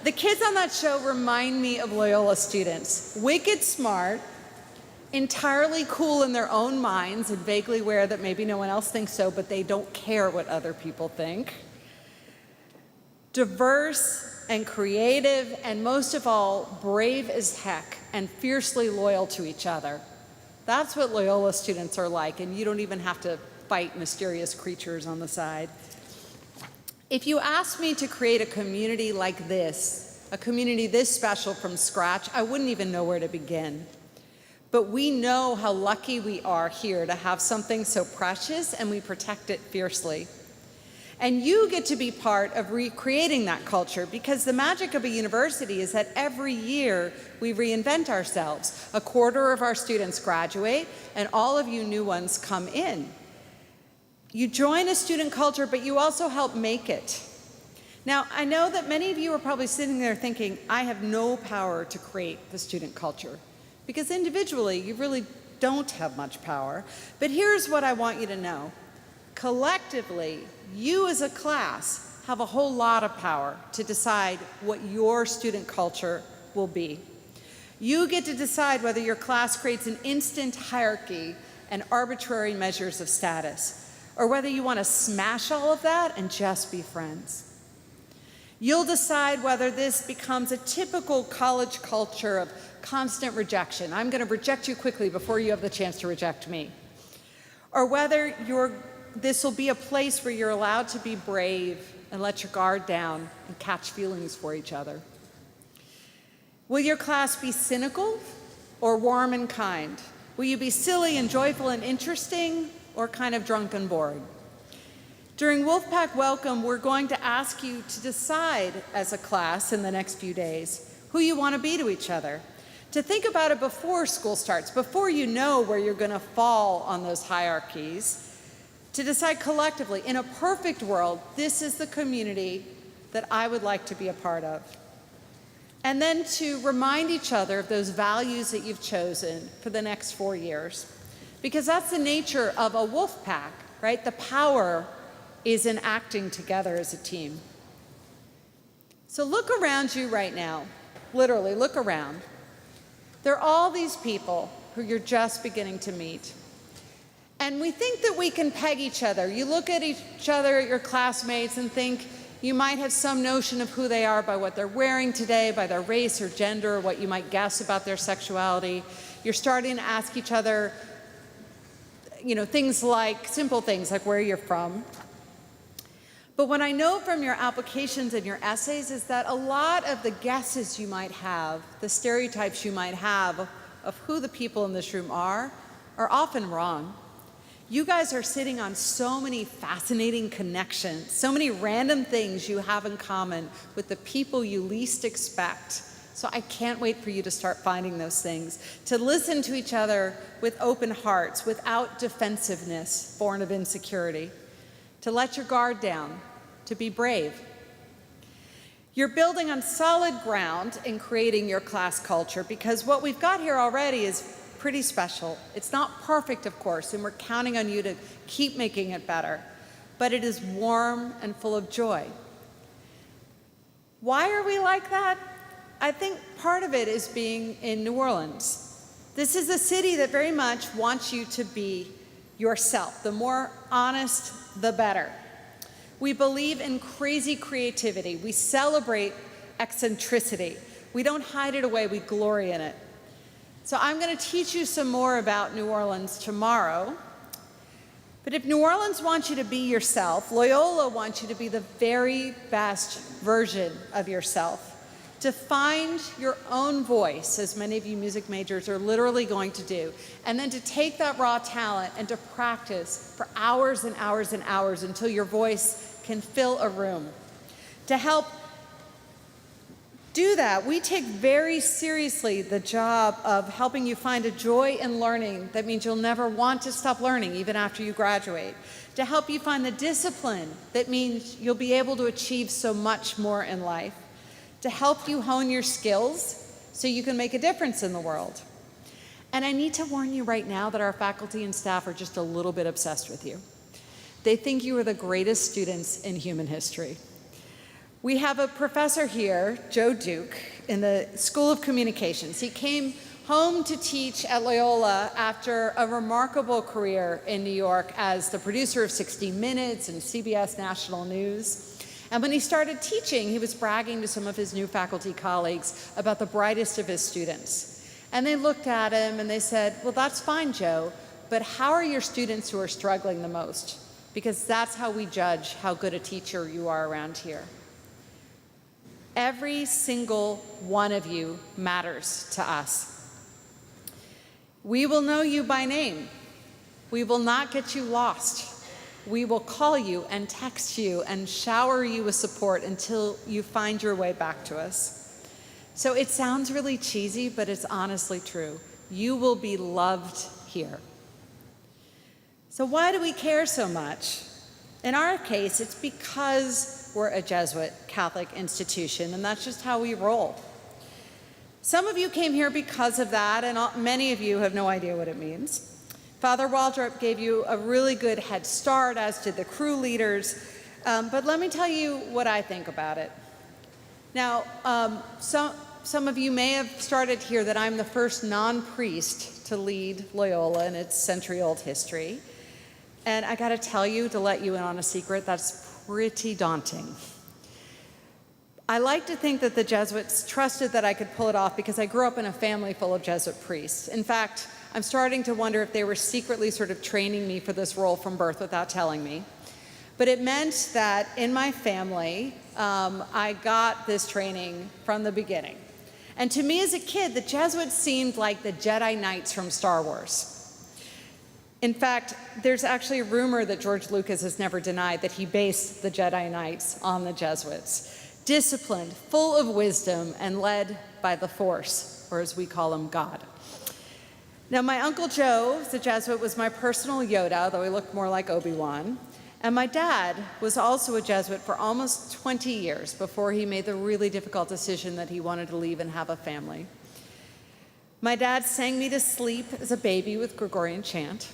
The kids on that show remind me of Loyola students. Wicked smart, entirely cool in their own minds and vaguely aware that maybe no one else thinks so, but they don't care what other people think. Diverse and creative, and most of all, brave as heck and fiercely loyal to each other. That's what Loyola students are like, and you don't even have to fight mysterious creatures on the side. If you asked me to create a community like this, a community this special from scratch, I wouldn't even know where to begin. But we know how lucky we are here to have something so precious, and we protect it fiercely. And you get to be part of recreating that culture, because the magic of a university is that every year we reinvent ourselves. A quarter of our students graduate, and all of you new ones come in. You join a student culture, but you also help make it. Now, I know that many of you are probably sitting there thinking, I have no power to create the student culture, because individually you really don't have much power. But here's what I want you to know. Collectively, you as a class have a whole lot of power to decide what your student culture will be. You get to decide whether your class creates an instant hierarchy and arbitrary measures of status, or whether you want to smash all of that and just be friends. You'll decide whether this becomes a typical college culture of constant rejection. I'm going to reject you quickly before you have the chance to reject me. Or whether this will be a place where you're allowed to be brave and let your guard down and catch feelings for each other. Will your class be cynical or warm and kind? Will you be silly and joyful and interesting, or kind of drunk and boring? During Wolfpack Welcome, we're going to ask you to decide as a class in the next few days who you want to be to each other. To think about it before school starts, before you know where you're going to fall on those hierarchies. To decide collectively, in a perfect world, this is the community that I would like to be a part of. And then to remind each other of those values that you've chosen for the next 4 years. Because that's the nature of a wolf pack, right? The power is in acting together as a team. So look around you right now. Literally, look around. There are all these people who you're just beginning to meet. And we think that we can peg each other. You look at each other, at your classmates, and think you might have some notion of who they are by what they're wearing today, by their race or gender, or what you might guess about their sexuality. You're starting to ask each other, things like, simple things like where you're from. But what I know from your applications and your essays is that a lot of the guesses you might have, the stereotypes you might have of who the people in this room are often wrong. You guys are sitting on so many fascinating connections, so many random things you have in common with the people you least expect. So I can't wait for you to start finding those things, to listen to each other with open hearts, without defensiveness born of insecurity, to let your guard down, to be brave. You're building on solid ground in creating your class culture, because what we've got here already is pretty special. It's not perfect, of course, and we're counting on you to keep making it better, but it is warm and full of joy. Why are we like that? I think part of it is being in New Orleans. This is a city that very much wants you to be yourself. The more honest, the better. We believe in crazy creativity. We celebrate eccentricity. We don't hide it away, we glory in it. So I'm going to teach you some more about New Orleans tomorrow. But if New Orleans wants you to be yourself, Loyola wants you to be the very best version of yourself. To find your own voice, as many of you music majors are literally going to do, and then to take that raw talent and to practice for hours and hours and hours until your voice can fill a room. To help do that, we take very seriously the job of helping you find a joy in learning that means you'll never want to stop learning even after you graduate. To help you find the discipline that means you'll be able to achieve so much more in life. To help you hone your skills so you can make a difference in the world. And I need to warn you right now that our faculty and staff are just a little bit obsessed with you. They think you are the greatest students in human history. We have a professor here, Joe Duke, in the School of Communications. He came home to teach at Loyola after a remarkable career in New York as the producer of 60 Minutes and CBS National News. And when he started teaching, he was bragging to some of his new faculty colleagues about the brightest of his students. And they looked at him and they said, well, that's fine, Joe, but how are your students who are struggling the most? Because that's how we judge how good a teacher you are around here. Every single one of you matters to us. We will know you by name. We will not get you lost. We will call you and text you and shower you with support until you find your way back to us. So it sounds really cheesy, but it's honestly true. You will be loved here. So why do we care so much? In our case, it's because we're a Jesuit Catholic institution, and that's just how we roll. Some of you came here because of that, and many of you have no idea what it means. Father Waldrop gave you a really good head start, as did the crew leaders, but let me tell you what I think about it. Now, some of you may have started here that I'm the first non-priest to lead Loyola in its century-old history, and I gotta tell you, to let you in on a secret, that's pretty daunting. I like to think that the Jesuits trusted that I could pull it off because I grew up in a family full of Jesuit priests. In fact, I'm starting to wonder if they were secretly sort of training me for this role from birth without telling me. But it meant that in my family, I got this training from the beginning. And to me as a kid, the Jesuits seemed like the Jedi Knights from Star Wars. In fact, there's actually a rumor that George Lucas has never denied that he based the Jedi Knights on the Jesuits. Disciplined, full of wisdom, and led by the Force, or as we call him, God. Now, my Uncle Joe, the Jesuit, was my personal Yoda, though he looked more like Obi-Wan. And my dad was also a Jesuit for almost 20 years before he made the really difficult decision that he wanted to leave and have a family. My dad sang me to sleep as a baby with Gregorian chant.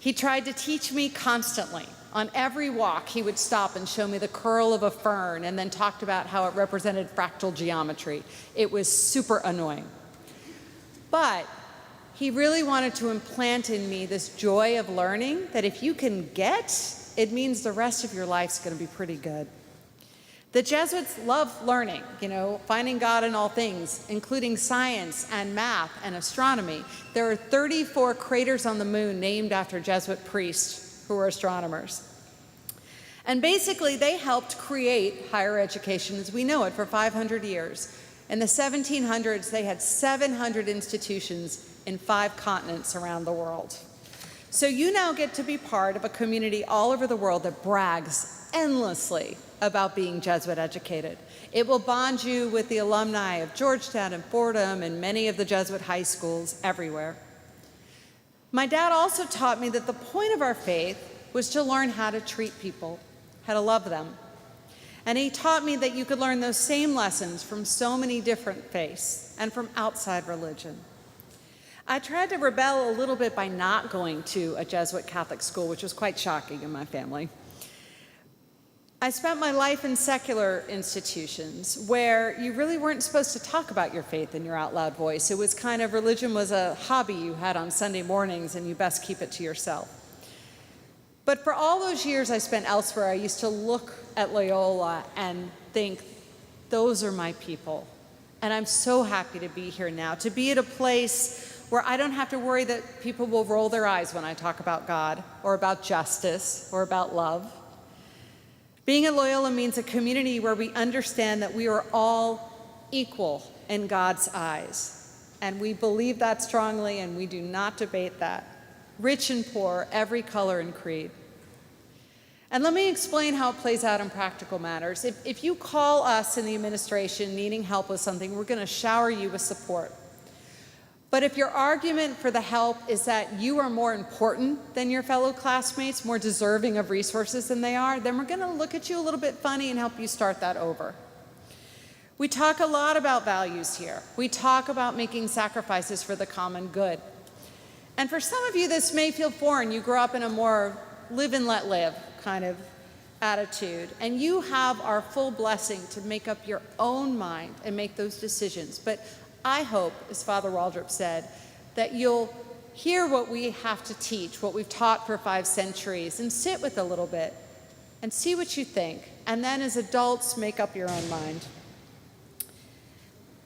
He tried to teach me constantly. On every walk, he would stop and show me the curl of a fern and then talked about how it represented fractal geometry. It was super annoying. But he really wanted to implant in me this joy of learning that if you can get, it means the rest of your life's going to be pretty good. The Jesuits love learning, finding God in all things, including science and math and astronomy. There are 34 craters on the moon named after Jesuit priests who were astronomers. And basically, they helped create higher education as we know it for 500 years. In the 1700s, they had 700 institutions in 5 continents around the world. So you now get to be part of a community all over the world that brags endlessly about being Jesuit educated. It will bond you with the alumni of Georgetown and Fordham and many of the Jesuit high schools everywhere. My dad also taught me that the point of our faith was to learn how to treat people, how to love them. And he taught me that you could learn those same lessons from so many different faiths and from outside religion. I tried to rebel a little bit by not going to a Jesuit Catholic school, which was quite shocking in my family. I spent my life in secular institutions where you really weren't supposed to talk about your faith in your out loud voice. It was kind of, religion was a hobby you had on Sunday mornings and you best keep it to yourself. But for all those years I spent elsewhere, I used to look at Loyola and think, those are my people. And I'm so happy to be here now, to be at a place where I don't have to worry that people will roll their eyes when I talk about God or about justice or about love. Being at Loyola means a community where we understand that we are all equal in God's eyes. And we believe that strongly, and we do not debate that. Rich and poor, every color and creed. And let me explain how it plays out in practical matters. If you call us in the administration needing help with something, we're going to shower you with support. But if your argument for the help is that you are more important than your fellow classmates, more deserving of resources than they are, then we're going to look at you a little bit funny and help you start that over. We talk a lot about values here. We talk about making sacrifices for the common good. And for some of you, this may feel foreign. You grew up in a more live and let live kind of attitude, and you have our full blessing to make up your own mind and make those decisions. But I hope, as Father Waldrop said, that you'll hear what we have to teach, what we've taught for 5 centuries, and sit with a little bit and see what you think. And then as adults, make up your own mind.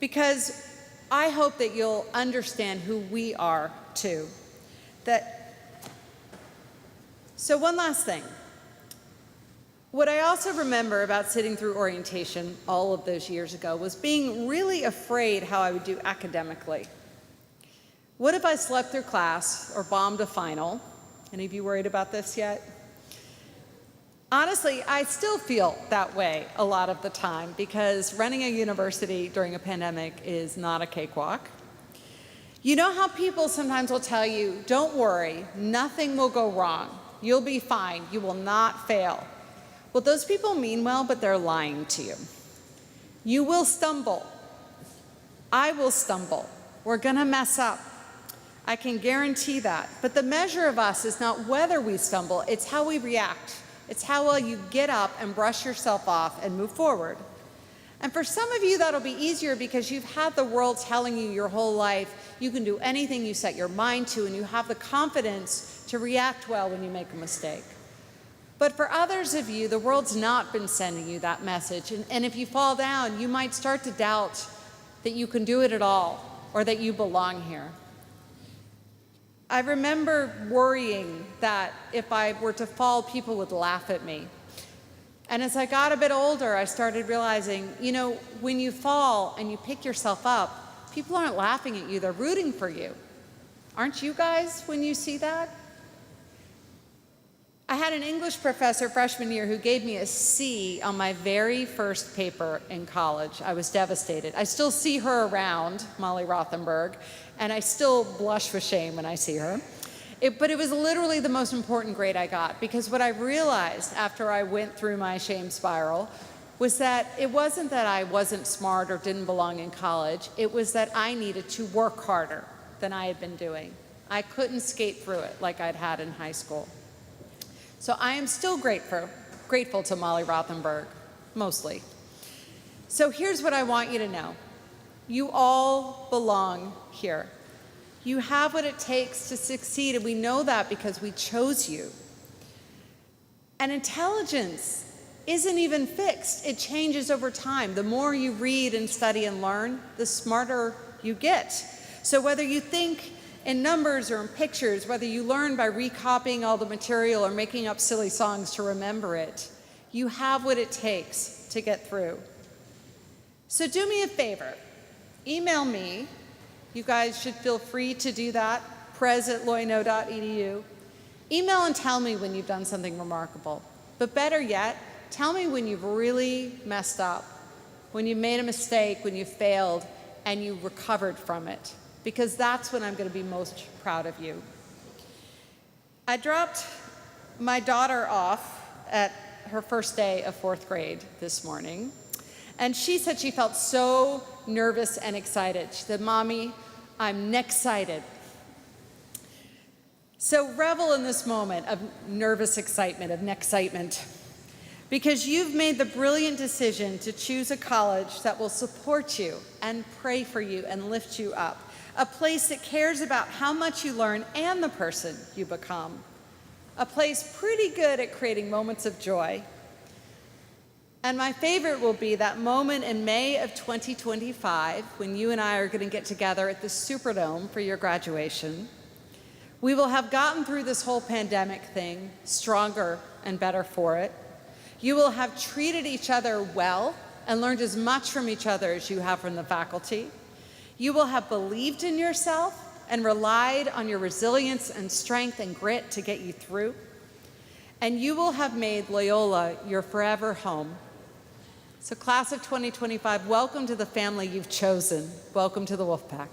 Because I hope that you'll understand who we are too. So one last thing. What I also remember about sitting through orientation all of those years ago was being really afraid how I would do academically. What if I slept through class or bombed a final? Any of you worried about this yet? Honestly, I still feel that way a lot of the time because running a university during a pandemic is not a cakewalk. You know how people sometimes will tell you, don't worry, nothing will go wrong. You'll be fine. You will not fail. Well, those people mean well, but they're lying to you. You will stumble. I will stumble. We're going to mess up. I can guarantee that. But the measure of us is not whether we stumble, it's how we react. It's how well you get up and brush yourself off and move forward. And for some of you, that'll be easier because you've had the world telling you your whole life you can do anything you set your mind to, and you have the confidence to react well when you make a mistake. But for others of you, the world's not been sending you that message. And if you fall down, you might start to doubt that you can do it at all or that you belong here. I remember worrying that if I were to fall, people would laugh at me. And as I got a bit older, I started realizing, you know, when you fall and you pick yourself up, people aren't laughing at you, they're rooting for you. Aren't you guys when you see that? I had an English professor freshman year who gave me a C on my very first paper in college. I was devastated. I still see her around, Molly Rothenberg, and I still blush with shame when I see her. But it was literally the most important grade I got, because what I realized after I went through my shame spiral was that it wasn't that I wasn't smart or didn't belong in college, it was that I needed to work harder than I had been doing. I couldn't skate through it like I'd had in high school. So I am still grateful to Molly Rothenberg, mostly. So here's what I want you to know. You all belong here. You have what it takes to succeed, and we know that because we chose you. And intelligence isn't even fixed. It changes over time. The more you read and study and learn, the smarter you get. So whether you think in numbers or in pictures, whether you learn by recopying all the material or making up silly songs to remember it, You have what it takes to get through. So do me a favor, email me. You guys should feel free to do that, prez@loyola.edu. Email and tell me when you've done something remarkable. But better yet, tell me when you've really messed up, when you made a mistake, when you failed, and you recovered from it, because that's when I'm going to be most proud of you. I dropped my daughter off at her first day of 4th grade this morning, and she said she felt so nervous and excited. She said, "Mommy, I'm next-sighted." So revel in this moment of nervous excitement, of next-sightement, because you've made the brilliant decision to choose a college that will support you and pray for you and lift you up, a place that cares about how much you learn and the person you become, a place pretty good at creating moments of joy. And my favorite will be that moment in May of 2025 when you and I are going to get together at the Superdome for your graduation. We will have gotten through this whole pandemic thing stronger and better for it. You will have treated each other well and learned as much from each other as you have from the faculty. You will have believed in yourself and relied on your resilience and strength and grit to get you through. And you will have made Loyola your forever home. So class of 2025, welcome to the family you've chosen. Welcome to the Wolfpack.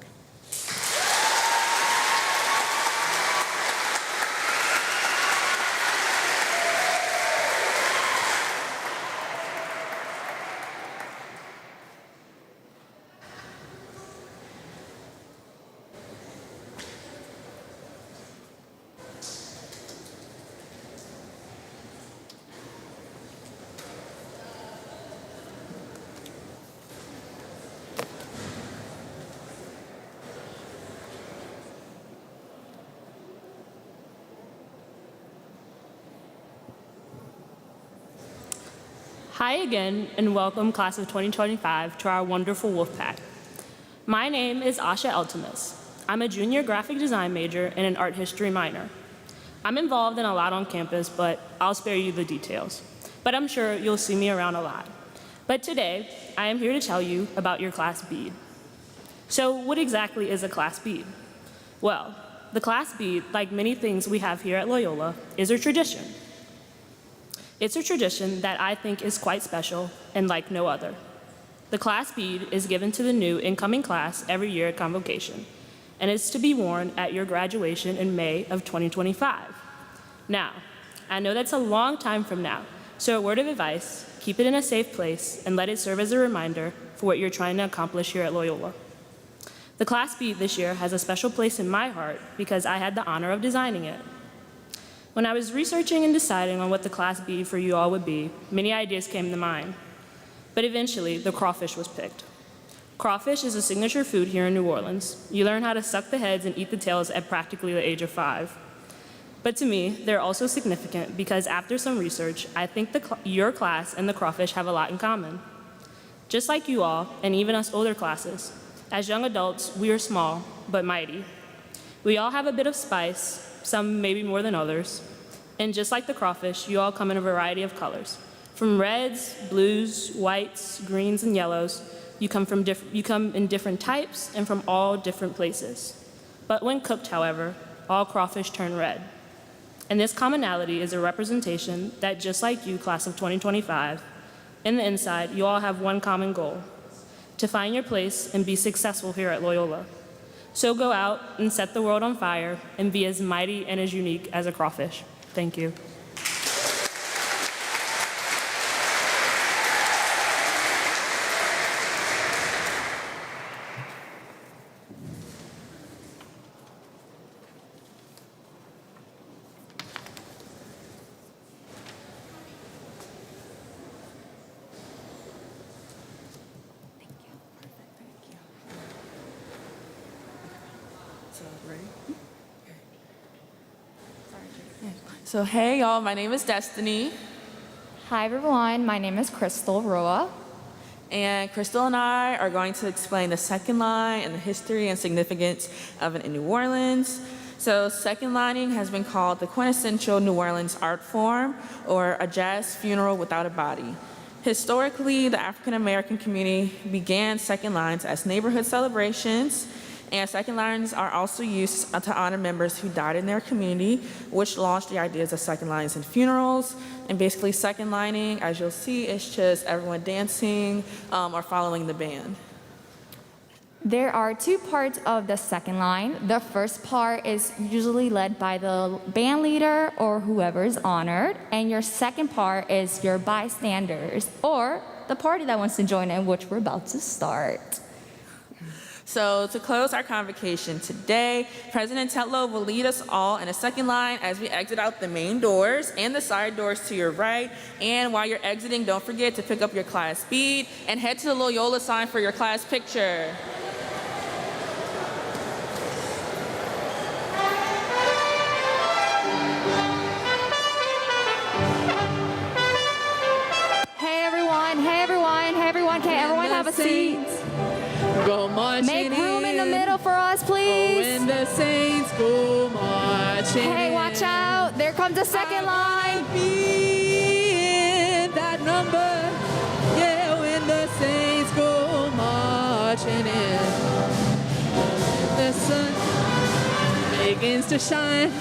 Hi again, and welcome, class of 2025, to our wonderful Wolfpack. My name is Asha Eltimus. I'm a junior graphic design major and an art history minor. I'm involved in a lot on campus, but I'll spare you the details. But I'm sure you'll see me around a lot. But today, I am here to tell you about your class bead. So what exactly is a class bead? Well, the class bead, like many things we have here at Loyola, is a tradition. It's a tradition that I think is quite special and like no other. The class bead is given to the new incoming class every year at convocation, and is to be worn at your graduation in May of 2025. Now, I know that's a long time from now, so a word of advice, keep it in a safe place and let it serve as a reminder for what you're trying to accomplish here at Loyola. The class bead this year has a special place in my heart because I had the honor of designing it. When I was researching and deciding on what the class bead for you all would be, many ideas came to mind. But eventually, the crawfish was picked. Crawfish is a signature food here in New Orleans. You learn how to suck the heads and eat the tails at practically the age of 5. But to me, they're also significant because after some research, I think your class and the crawfish have a lot in common. Just like you all, and even us older classes, as young adults, we are small, but mighty. We all have a bit of spice, some maybe more than others. And just like the crawfish, you all come in a variety of colors. From reds, blues, whites, greens, and yellows, you come in different types and from all different places. But when cooked, however, all crawfish turn red. And this commonality is a representation that just like you, class of 2025, in the inside, you all have one common goal: to find your place and be successful here at Loyola. So go out and set the world on fire and be as mighty and as unique as a crawfish. Thank you. So hey y'all, my name is Destiny. Hi everyone, my name is Crystal Roa. And Crystal and I are going to explain the second line and the history and significance of it in New Orleans. So second lining has been called the quintessential New Orleans art form, or a jazz funeral without a body. Historically, the African American community began second lines as neighborhood celebrations, and second lines are also used to honor members who died in their community, which launched the ideas of second lines in funerals. And basically second lining, as you'll see, is just everyone dancing or following the band. There are two parts of the second line. The first part is usually led by the band leader or whoever is honored, and your second part is your bystanders, or the party that wants to join in, which we're about to start. So to close our convocation today, President Tetlow will lead us all in a second line as we exit out the main doors and the side doors to your right. And while you're exiting, don't forget to pick up your class bead and head to the Loyola sign for your class picture. Hey everyone, can everyone have a seat? Go marching Make room in the middle for us, please. When the saints go marching Hey, watch out. There comes the second line. be in that number. Yeah, when the saints go marching in. The sun begins to shine.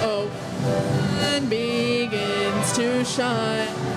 Oh, sun begins to shine.